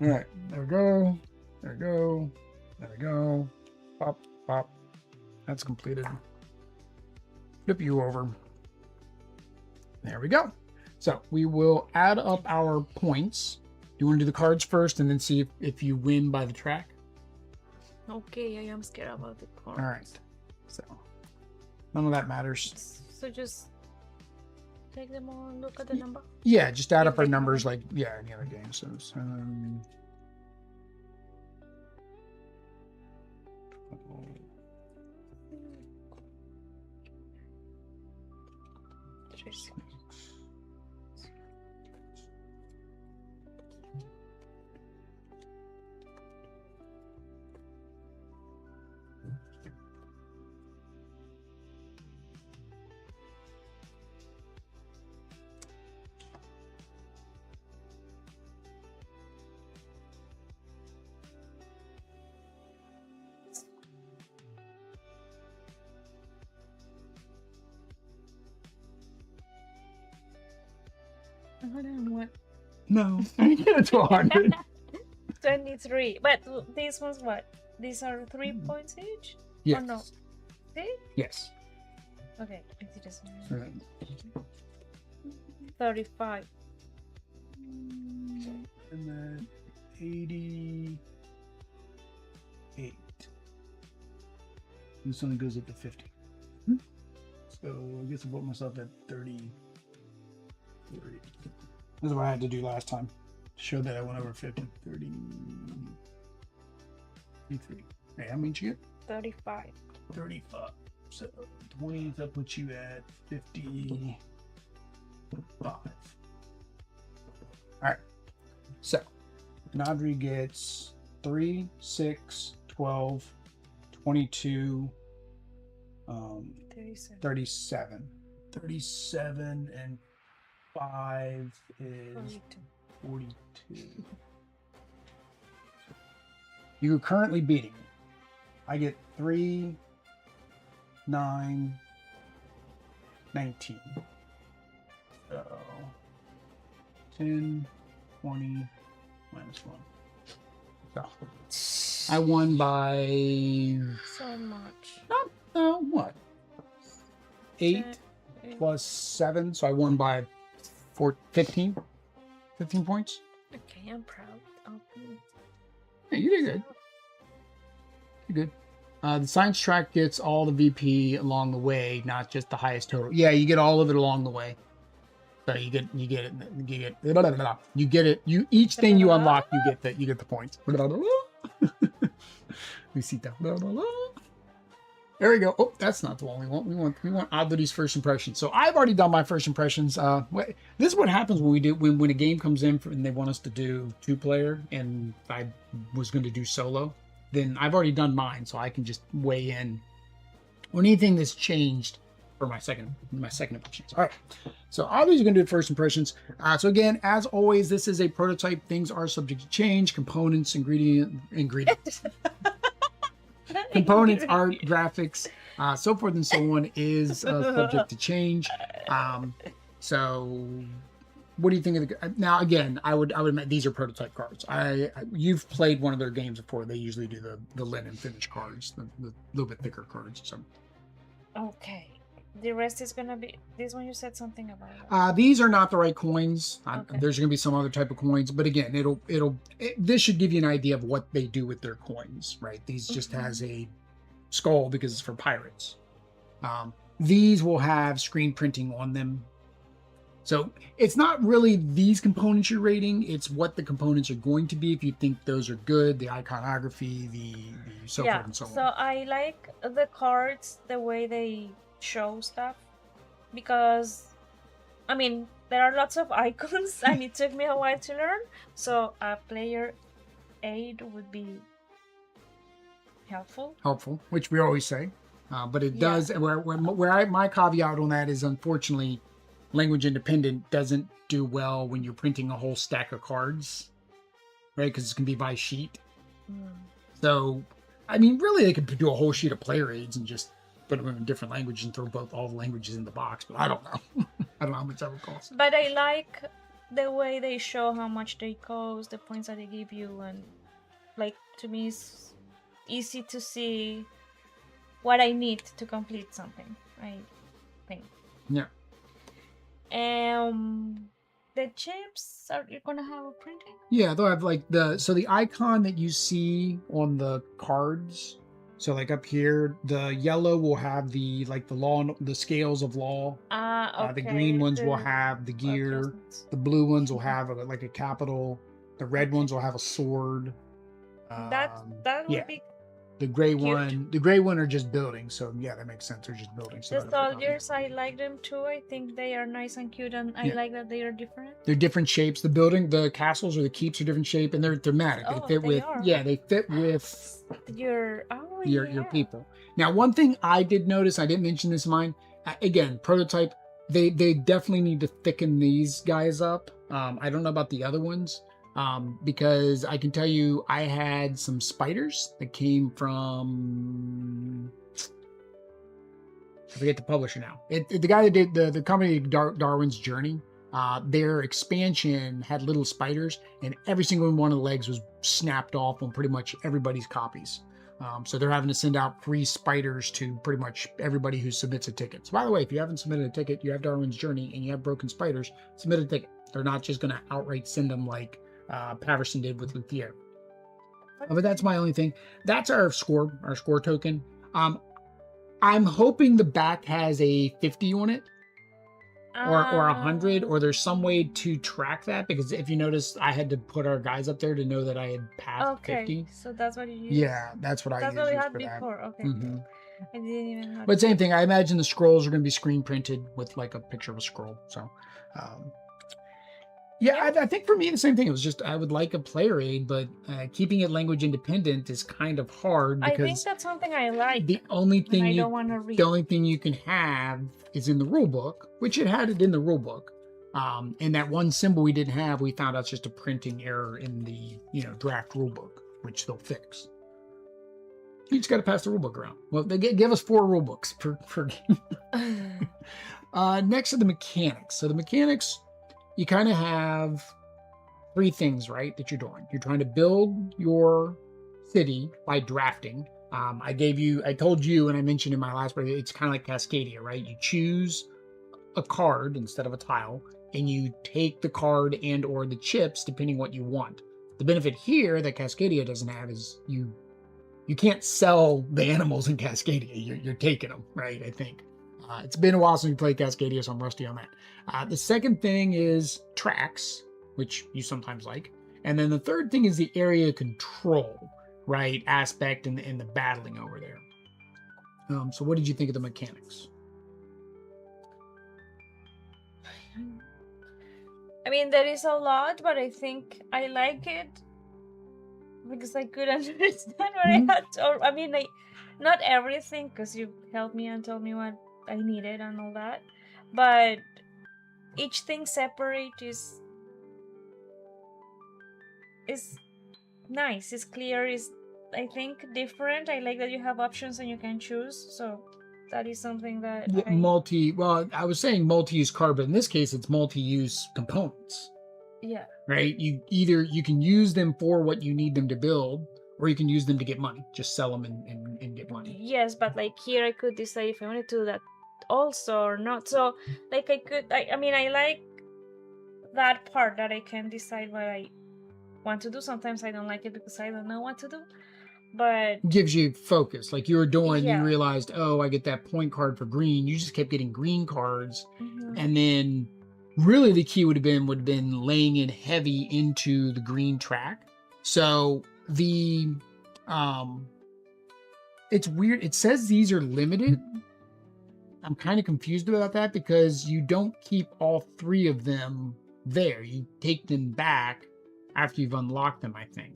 All right. There we go. There we go. There we go. Pop. That's completed. Flip you over. There we go. So we will add up our points. Do you want to do the cards first and then see if you win by the track? Okay, I am scared about the cards. All right. So none of that matters. So just take them all and look at the number. Yeah, just add If up our they numbers happen. like any other game. So What? no, I get it to 100. 23. But these ones what? These are 3 points each? Yes. Or no? See? Yes. Okay. I see this one. Right. 35. And then 88. This only goes up to 50. So I guess I put myself at 30. This is what I had to do last time to show that I went over 50. 33. Hey, how many did you get? 35. 35. So 20, that puts you at 55. All right. So Adri gets 3, 6, 12, 22, 37. 37. 37 and 5 is 42. 42. You're currently beating me. I get 3, 9, 19. So 10, 20, minus 1. So I won by So much. what? 8 10, plus 7. So I won by 15 points. Okay, I'm proud of you. Yeah, you did good. You're good. The science track gets all the VP along the way, not just the highest total. Yeah, you get all of it along the way. So you get it. Each thing you unlock, you get the points. We see that. There we go. Oh, that's not the one we want. We want Adri's first impression. So I've already done my first impressions. This is what happens when we do when a game comes in and they want us to do 2-player, and I was going to do solo. Then I've already done mine, so I can just weigh in on anything that's changed for my second impressions. All right. So Adri's going to do first impressions. So again, as always, this is a prototype. Things are subject to change. Components, ingredients. Components, art, graphics, so forth and so on is subject to change. So what do you think of the now? Again, I would admit these are prototype cards. You've played one of their games before. They usually do the linen finish cards, the little bit thicker cards. So okay. The rest is gonna be this one. You said something about. These are not the right coins. Okay. There's going to be some other type of coins, but again, this should give you an idea of what they do with their coins, right? These just has a skull because it's for pirates. These will have screen printing on them. So it's not really these components you're rating, it's what the components are going to be if you think those are good, the iconography, the so forth and so on. So I like the cards, the way they show stuff, because I mean there are lots of icons and it took me a while to learn, so a player aid would be helpful, which we always say, but it does my caveat on that is, unfortunately, language independent doesn't do well when you're printing a whole stack of cards, right? Because it can be by sheet. So I mean, really they could do a whole sheet of player aids and just put them in a different language and throw all the languages in the box, but I don't know. I don't know how much that would cost. But I like the way they show how much they cost, the points that they give you, and like, to me it's easy to see what I need to complete something, I think. Yeah. Um, the chips are you gonna have a printing? Yeah, they'll have like the icon that you see on the cards. So like up here, the yellow will have the like the law, the scales of law. Ah, The green okay. ones will The have the gear. adjustments. The blue ones will have like a capital. The red Okay. ones will have a sword. That Yeah, would be cute. the gray one are just buildings. So yeah, that makes sense. They're just buildings. So The that'll fit on there. soldiers, I like them too. I think they are nice and cute, and I Yeah, like that they are different. they're different shapes. The castles or the keeps are different shape, and they're thematic. They Oh, fit they with are. they fit with Oh your yeah. people. Now, one thing I did notice, I didn't mention this in mine. Again, prototype. They definitely need to thicken these guys up. I don't know about the other ones, because I can tell you I had some spiders that came from, I forget the publisher now. The guy that did the company Darwin's Journey. Their expansion had little spiders, and every single one of the legs was snapped off on pretty much everybody's copies. So they're having to send out free spiders to pretty much everybody who submits a ticket. So by the way, if you haven't submitted a ticket, you have Darwin's Journey, and you have broken spiders, submit a ticket. They're not just going to outright send them like Paverson did with Luthier. But that's my only thing. That's our score token. I'm hoping the back has a 50 on it, or 100, or there's some way to track that, because if you notice, I had to put our guys up there to know that I had passed 50. So that's what you use. Yeah, that's what I That's used what we for had that. before. Okay. Mm-hmm. I didn't even know. But same thing. I imagine the scrolls are going to be screen printed with like a picture of a scroll. So, I think for me the same thing. It was just I would like a player aid, but keeping it language independent is kind of hard, because I think that's something I like. the only thing I don't want to read. the only thing you can have is in the rule book, which it had it in the rule book. And that one symbol we didn't have, we found out it's just a printing error in the draft rule book, which they'll fix. You just got to pass the rule book around. Well, they give us 4 rule books per game. Next are the mechanics. So the mechanics, you kind of have 3 things, right, that you're doing. You're trying to build your city by drafting. I told you, and I mentioned in my last video, it's kind of like Cascadia, right? You choose a card instead of a tile, and you take the card and or the chips, depending what you want. The benefit here that Cascadia doesn't have is you can't sell the animals in Cascadia. You're taking them, right? I think. It's been a while since we played Cascadia, so I'm rusty on that. The second thing is tracks, which you sometimes like. And then the third thing is the area control, right, aspect and the battling over there. So what did you think of the mechanics? I mean, there is a lot, but I think I like it because I could understand what I had to, or, I mean, not everything, because you helped me and told me what I needed and all that, but each thing separate is nice, is clear, is, I think, different. I like that you have options and you can choose, so that is something that I was saying multi-use card, but in this case it's multi-use components. Yeah. Right? You can use them for what you need them to build, or you can use them to get money. Just sell them and get money. Yes, but like here I could decide if I wanted to do that also or not. So like I mean, I like that part, that I can decide what I want to do. Sometimes I don't like it because I don't know what to do, but gives you focus. Like you were doing, Yeah. you realized, oh, I get that point card for green. You just kept getting green cards, and then really the key would have been laying in heavy into the green track. So the it's weird. It says these are limited. I'm kind of confused about that, because you don't keep all 3 of them there. You take them back after you've unlocked them, I think.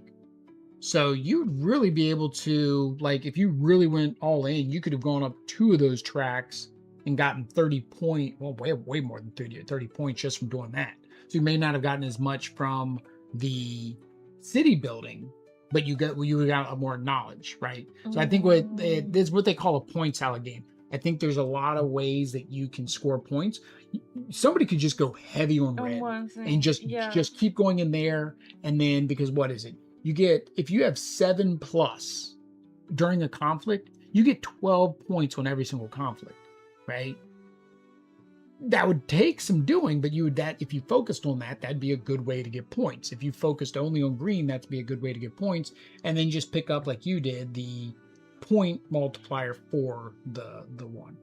So you'd really be able to, like, if you really went all in, you could have gone up 2 of those tracks and gotten 30 way more than 30 points just from doing that. So you may not have gotten as much from the city building, but you would have got more knowledge, right? So I think this is what they call a point salad game. I think there's a lot of ways that you can score points. Somebody could just go heavy on red and just keep going in there, and then, because what is it? You get, if you have 7+ during a conflict, you get 12 points on every single conflict, right? that would take some doing, but if you focused on that, that'd be a good way to get points. If you focused only on green, that'd be a good way to get points. And then just pick up, like you did, the point multiplier for the one.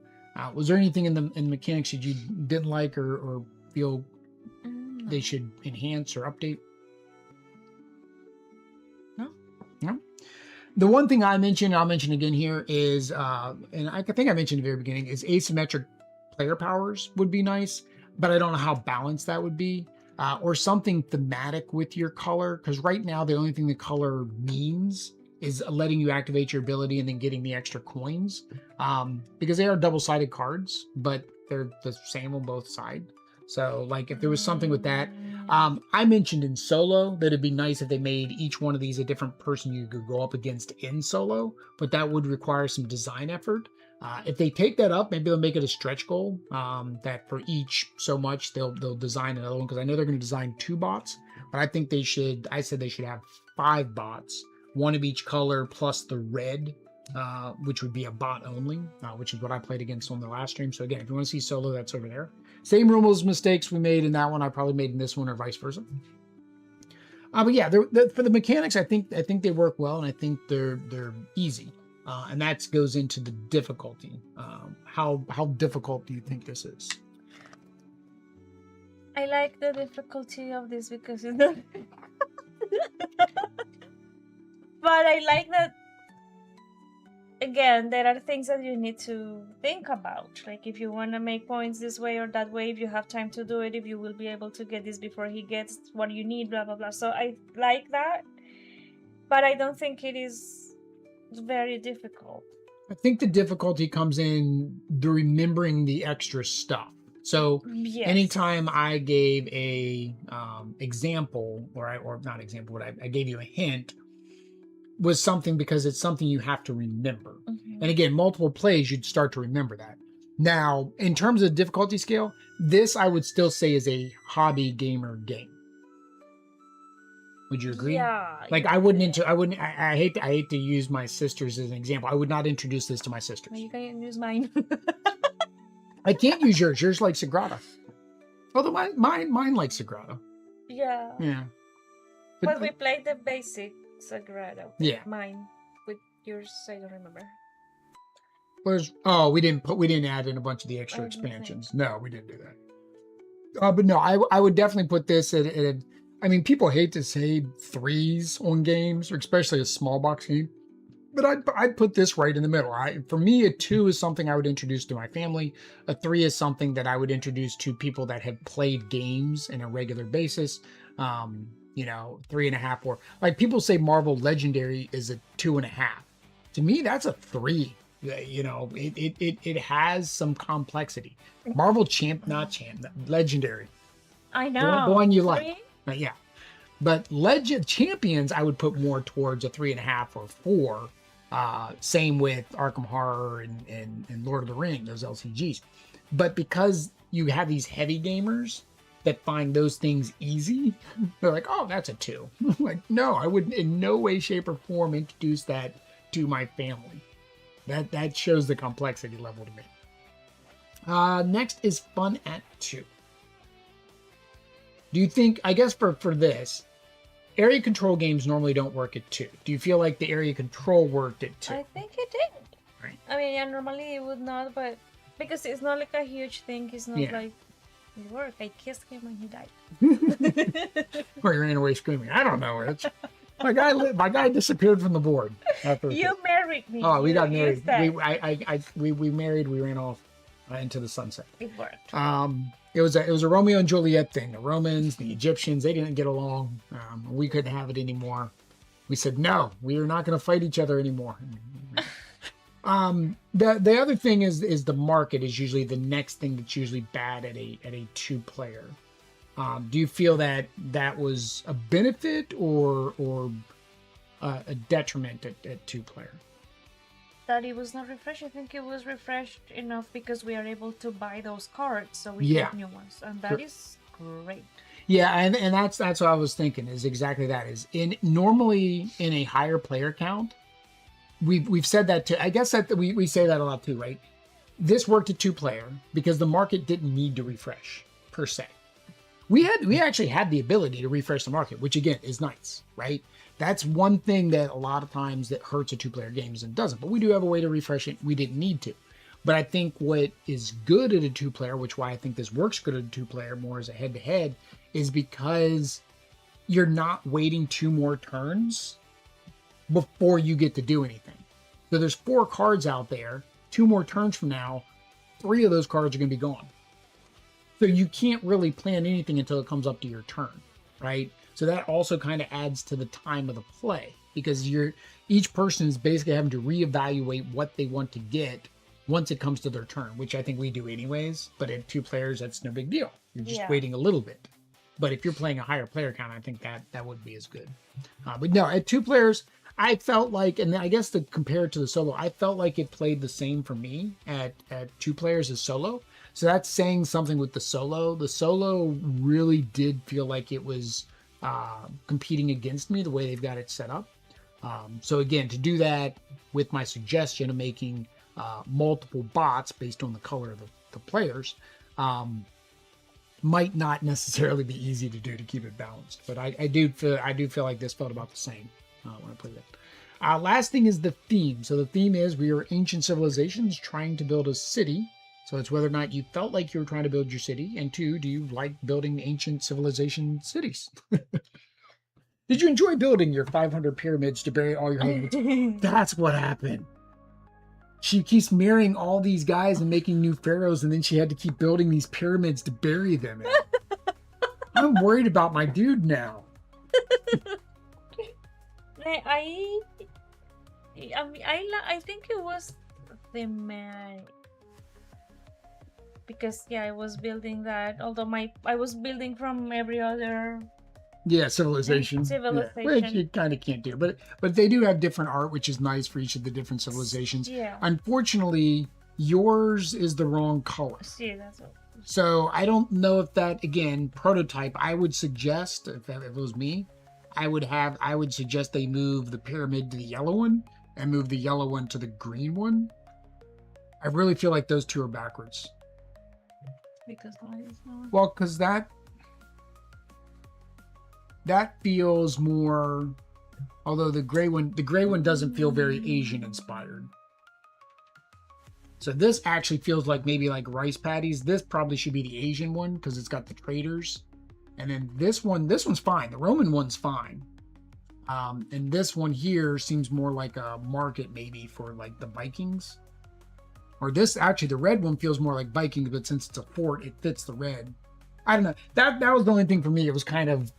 Was there anything in the mechanics that you didn't like or feel they should enhance or update? No. The one thing I'll mention again here is, and I think I mentioned at the very beginning, is asymmetric player powers would be nice, but I don't know how balanced that would be. Or something thematic with your color, because right now the only thing the color means is letting you activate your ability and then getting the extra coins, because they are double-sided cards, but they're the same on both sides. So like if there was something with that, I mentioned in solo that it'd be nice if they made each one of these a different person you could go up against in solo, but that would require some design effort. If they take that up, maybe they'll make it a stretch goal, that for each so much they'll design another one, because I know they're going to design 2 bots, but I think I said they should have 5 bots, 1 of each color plus the red, which would be a bot only, which is what I played against on the last stream. So again, if you want to see solo, that's over there. Same rules mistakes we made in that one, I probably made in this one, or vice versa. But yeah, for the mechanics, I think they work well, and I think they're easy. And that goes into the difficulty. How difficult do you think this is? I like the difficulty of this because it's not. But I like that. Again, there are things that you need to think about. Like if you want to make points this way or that way, if you have time to do it, if you will be able to get this before he gets what you need, blah, blah, blah. So I like that. But I don't think it is very difficult. I think the difficulty comes in the remembering the extra stuff. So yes. Anytime I gave a example, or not example, but I gave you a hint, was something because it's something you have to remember. Mm-hmm. And again, multiple plays, you'd start to remember that. Now, in terms of difficulty scale, this I would still say is a hobby gamer game. Would you agree? Yeah. Like I hate to use my sisters as an example. I would not introduce this to my sisters. Well, you can use mine. I can't use yours. Yours like Sagrada. Although mine likes Sagrada. Yeah. Yeah. But we played the basic Sagrada. Yeah. Mine. With yours, I don't remember. We didn't add in a bunch of the extra expansions. No, we didn't do that. But no, I would definitely put this at I mean, people hate to say 3s on games, or especially a small box game, but I'd put this right in the middle. For me, a 2 is something I would introduce to my family. A 3 is something that I would introduce to people that have played games on a regular basis. 3.5, or like people say Marvel Legendary is a 2.5. To me, that's a 3. It has some complexity. Marvel Legendary. I know. The one you like. Yeah. But Legend Champions, I would put more towards a 3.5 or 4. Same with Arkham Horror and Lord of the Ring, those LCGs. But because you have these heavy gamers that find those things easy, they're like, oh, that's a 2. Like, no, I would in no way, shape, or form introduce that to my family. That shows the complexity level to me. Next is fun at 2. Do you think, I guess for this, area control games normally don't work at 2. Do you feel like the area control worked at 2? I think it did. Right. I mean, yeah, normally it would not, but because it's not like a huge thing, it's not like it worked. I kissed him and he died. Or he ran away screaming. I don't know, Rich. My guy disappeared from the board. You married me. Oh, we got married. We married. We ran off into the sunset. It worked. It was a Romeo and Juliet thing. The Romans, the Egyptians, they didn't get along. We couldn't have it anymore. We said, no, we are not going to fight each other anymore. The other thing is the market is usually the next thing that's usually bad at a 2-player. Do you feel that was a benefit or a detriment at 2-player? That it was not refreshed. I think it was refreshed enough because we are able to buy those cards, so we get new ones, and that is great. Yeah, and that's what I was thinking. Is exactly that. Is normally in a higher player count, we've said that too. I guess that we say that a lot too, right? this worked at 2-player because the market didn't need to refresh per se. We actually had the ability to refresh the market, which again is nice, right? That's one thing that a lot of times that hurts a 2-player games and doesn't, but we do have a way to refresh it. We didn't need to. But I think what is good at a 2-player, which why I think this works good at a 2-player more as a head-to-head, is because you're not waiting 2 more turns before you get to do anything. So there's 4 cards out there, 2 more turns from now, 3 of those cards are going to be gone. So you can't really plan anything until it comes up to your turn, right? So that also kind of adds to the time of the play because each person is basically having to reevaluate what they want to get once it comes to their turn, which I think we do anyways. But at 2 players, that's no big deal. You're just waiting a little bit. But if you're playing a higher player count, I think that wouldn't be as good. But no, at 2 players, I felt like, and I guess to compare it to the solo, I felt like it played the same for me at 2 players as solo. So that's saying something with the solo. The solo really did feel like it was competing against me the way they've got it set up. So again, to do that with my suggestion of making multiple bots based on the color of the players might not necessarily be easy to do to keep it balanced. But I do feel like this felt about the same when I played it. Last thing is the theme. So the theme is we are ancient civilizations trying to build a city. So it's whether or not you felt like you were trying to build your city, and 2, do you like building ancient civilization cities? Did you enjoy building your 500 pyramids to bury all your husbands? That's what happened. She keeps marrying all these guys and making new pharaohs, and then she had to keep building these pyramids to bury them in. I'm worried about my dude now. I think it was the man. Because I was building that. Although I was building from every other civilization. Civilization. Yeah, which you kind of can't do, but they do have different art, which is nice for each of the different civilizations. Yeah. Unfortunately, yours is the wrong color. See, that's what. So I don't know if that again prototype. I would suggest if it was me, I would suggest they move the pyramid to the yellow one and move the yellow one to the green one. I really feel like those 2 are backwards. Because mine is not. Well, because that feels more, although the gray one doesn't feel very Asian inspired. So this actually feels like maybe like rice patties. This probably should be the Asian one because it's got the traders. And then this one's fine. The Roman one's fine. And this one here seems more like a market maybe for like the Vikings. Or this, actually, the red one feels more like Vikings, but since it's a fort, it fits the red. I don't know. That was the only thing for me. It was kind of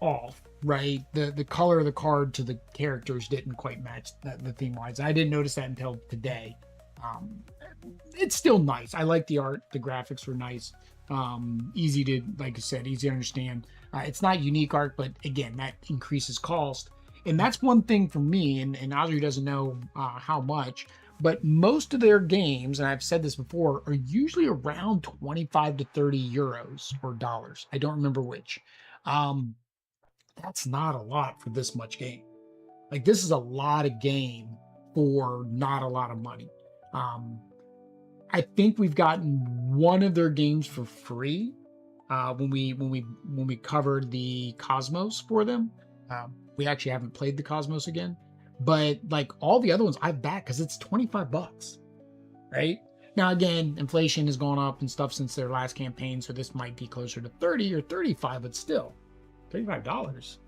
off, right? The color of the card to the characters didn't quite match the theme-wise. I didn't notice that until today. It's still nice. I like the art. The graphics were nice. Easy to, like I said, easy to understand. It's not unique art, but again, that increases cost. And that's one thing for me, and Adri doesn't know how much, but most of their games, and I've said this before, are usually around 25 to 30 euros or dollars. I don't remember which. That's not a lot for this much game. Like, this is a lot of game for not a lot of money. I think we've gotten one of their games for free when we covered the Cosmos for them. We actually haven't played the Cosmos again. But like all the other ones I've backed because it's $25, right? Now, again, inflation has gone up and stuff since their last campaign. So this might be closer to 30 or 35, but still $35.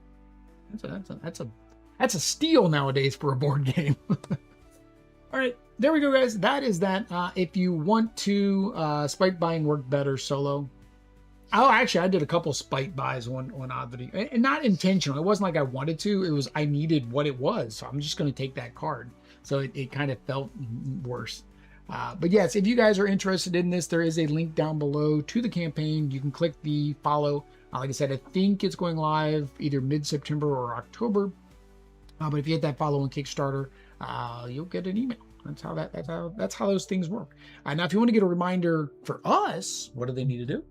That's a steal nowadays for a board game. All right, there we go, guys. That is that. If you want to spike buying work better solo. Oh, actually, I did a couple spite buys on Adri, and not intentional. It wasn't like I wanted to. It was I needed what it was, so I'm just going to take that card. So it kind of felt worse. But yes, if you guys are interested in this, there is a link down below to the campaign. You can click the follow. Like I said, I think it's going live either mid-September or October. But if you hit that follow on Kickstarter, you'll get an email. That's how those things work. Now, if you want to get a reminder for us, what do they need to do?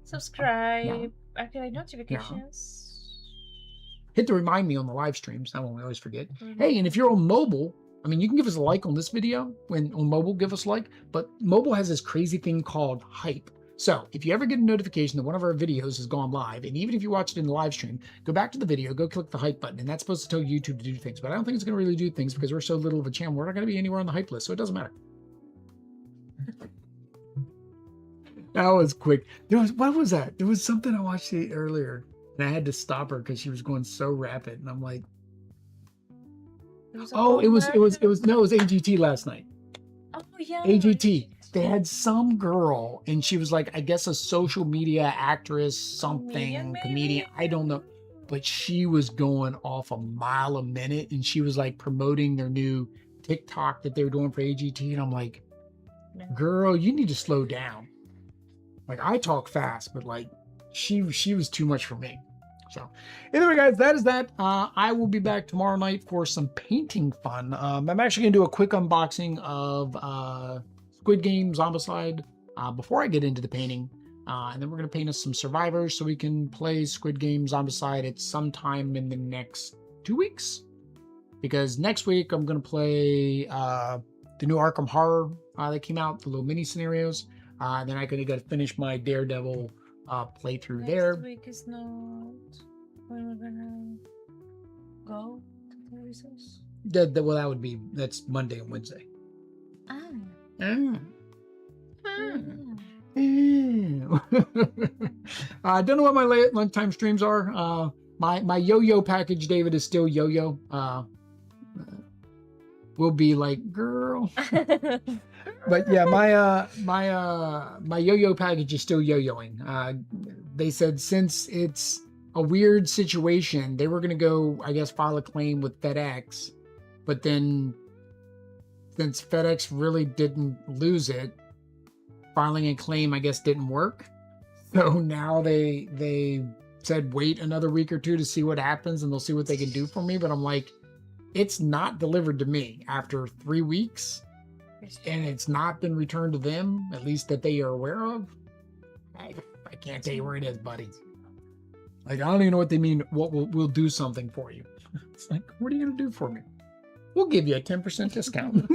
Subscribe, activate notifications. Hit the remind me on the live streams. That one we always forget. Hey, and if you're on mobile, I mean, you can give us a like on this video when on mobile, give us a like, but mobile has this crazy thing called hype. So if you ever get a notification that one of our videos has gone live, and even if you watch it in the live stream, go back to the video, go click the hype button, and that's supposed to tell YouTube to do things. But I don't think it's going to really do things because we're so little of a channel. We're not going to be anywhere on the hype list, so it doesn't matter. That was quick. What was that? There was something I watched earlier, and I had to stop her because she was going so rapid, and I'm like, oh, it was AGT last night. Oh yeah. AGT. They had some girl, and she was like, I guess a social media actress, something, comedian, I don't know. But she was going off a mile a minute, and she was like promoting their new TikTok that they were doing for AGT. And I'm like, girl, you need to slow down. Like, I talk fast, but like she was too much for me. So anyway, guys, that is that. I will be back tomorrow night for some painting fun. I'm actually going to do a quick unboxing of Squid Game Zombicide before I get into the painting. And then we're going to paint us some survivors so we can play Squid Game Zombicide at some time in the next 2 weeks. Because next week I'm going to play the new Arkham Horror that came out, the little mini scenarios. And then I'm going to finish my Daredevil playthrough there. Next week is not when we're gonna go to the recess. Well, that's Monday and Wednesday. I don't know what my lunchtime streams are. My yo-yo package, David, is still yo-yo. We'll be like, girl. But yeah, my yo-yo package is still yo-yoing. They said since it's a weird situation, they were gonna go, I guess, file a claim with FedEx, but then since FedEx really didn't lose it, filing a claim, I guess, didn't work. So now they said wait another week or two to see what happens, and they'll see what they can do for me. But I'm like, it's not delivered to me after 3 weeks, and it's not been returned to them, at least that they are aware of. I can't tell you where it is, buddy. Like, I don't even know what they mean. What we'll do something for you. It's like, what are you gonna do for me? We'll give you a 10% discount.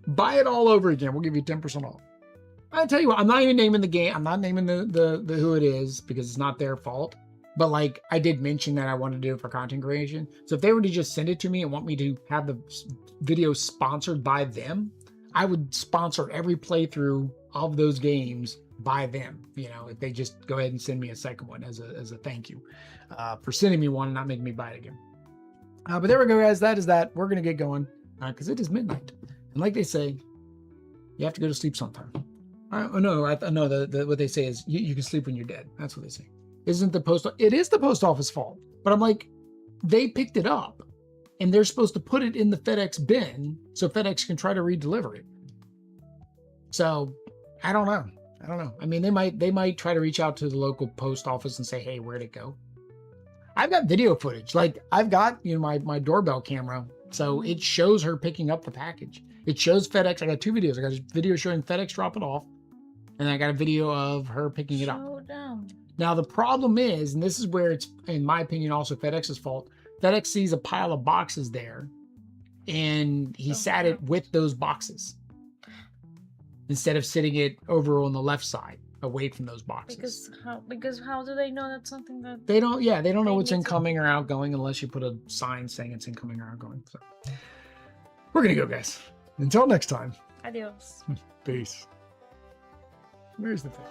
Buy it all over again. We'll give you 10% off. I tell you what, I'm not even naming the game. I'm not naming the who it is because it's not their fault. But like, I did mention that I wanted to do it for content creation. So if they were to just send it to me and want me to have the video sponsored by them, I would sponsor every playthrough of those games by them. You know, if they just go ahead and send me a second one as a thank you for sending me one and not making me buy it again. But there we go, guys. That is that. We're going to get going because it is midnight. And like they say, you have to go to sleep sometime. What they say is you can sleep when you're dead. That's what they say. It is the post office fault. But I'm like, they picked it up and they're supposed to put it in the FedEx bin so FedEx can try to redeliver it. So I don't know. I mean, they might try to reach out to the local post office and say, hey, where'd it go? I've got video footage. Like, I've got, my doorbell camera. So it shows her picking up the package. It shows FedEx. I got 2 videos. I got a video showing FedEx drop it off. And I got a video of her picking it up. Now, the problem is, and this is where it's, in my opinion, also FedEx's fault. FedEx sees a pile of boxes there. And he sat it with those boxes. Instead of sitting it over on the left side, away from those boxes. Because how do they know that's something that they don't know what's incoming or outgoing unless you put a sign saying it's incoming or outgoing. So we're gonna go, guys. Until next time. Adios. Peace. Where's the thing?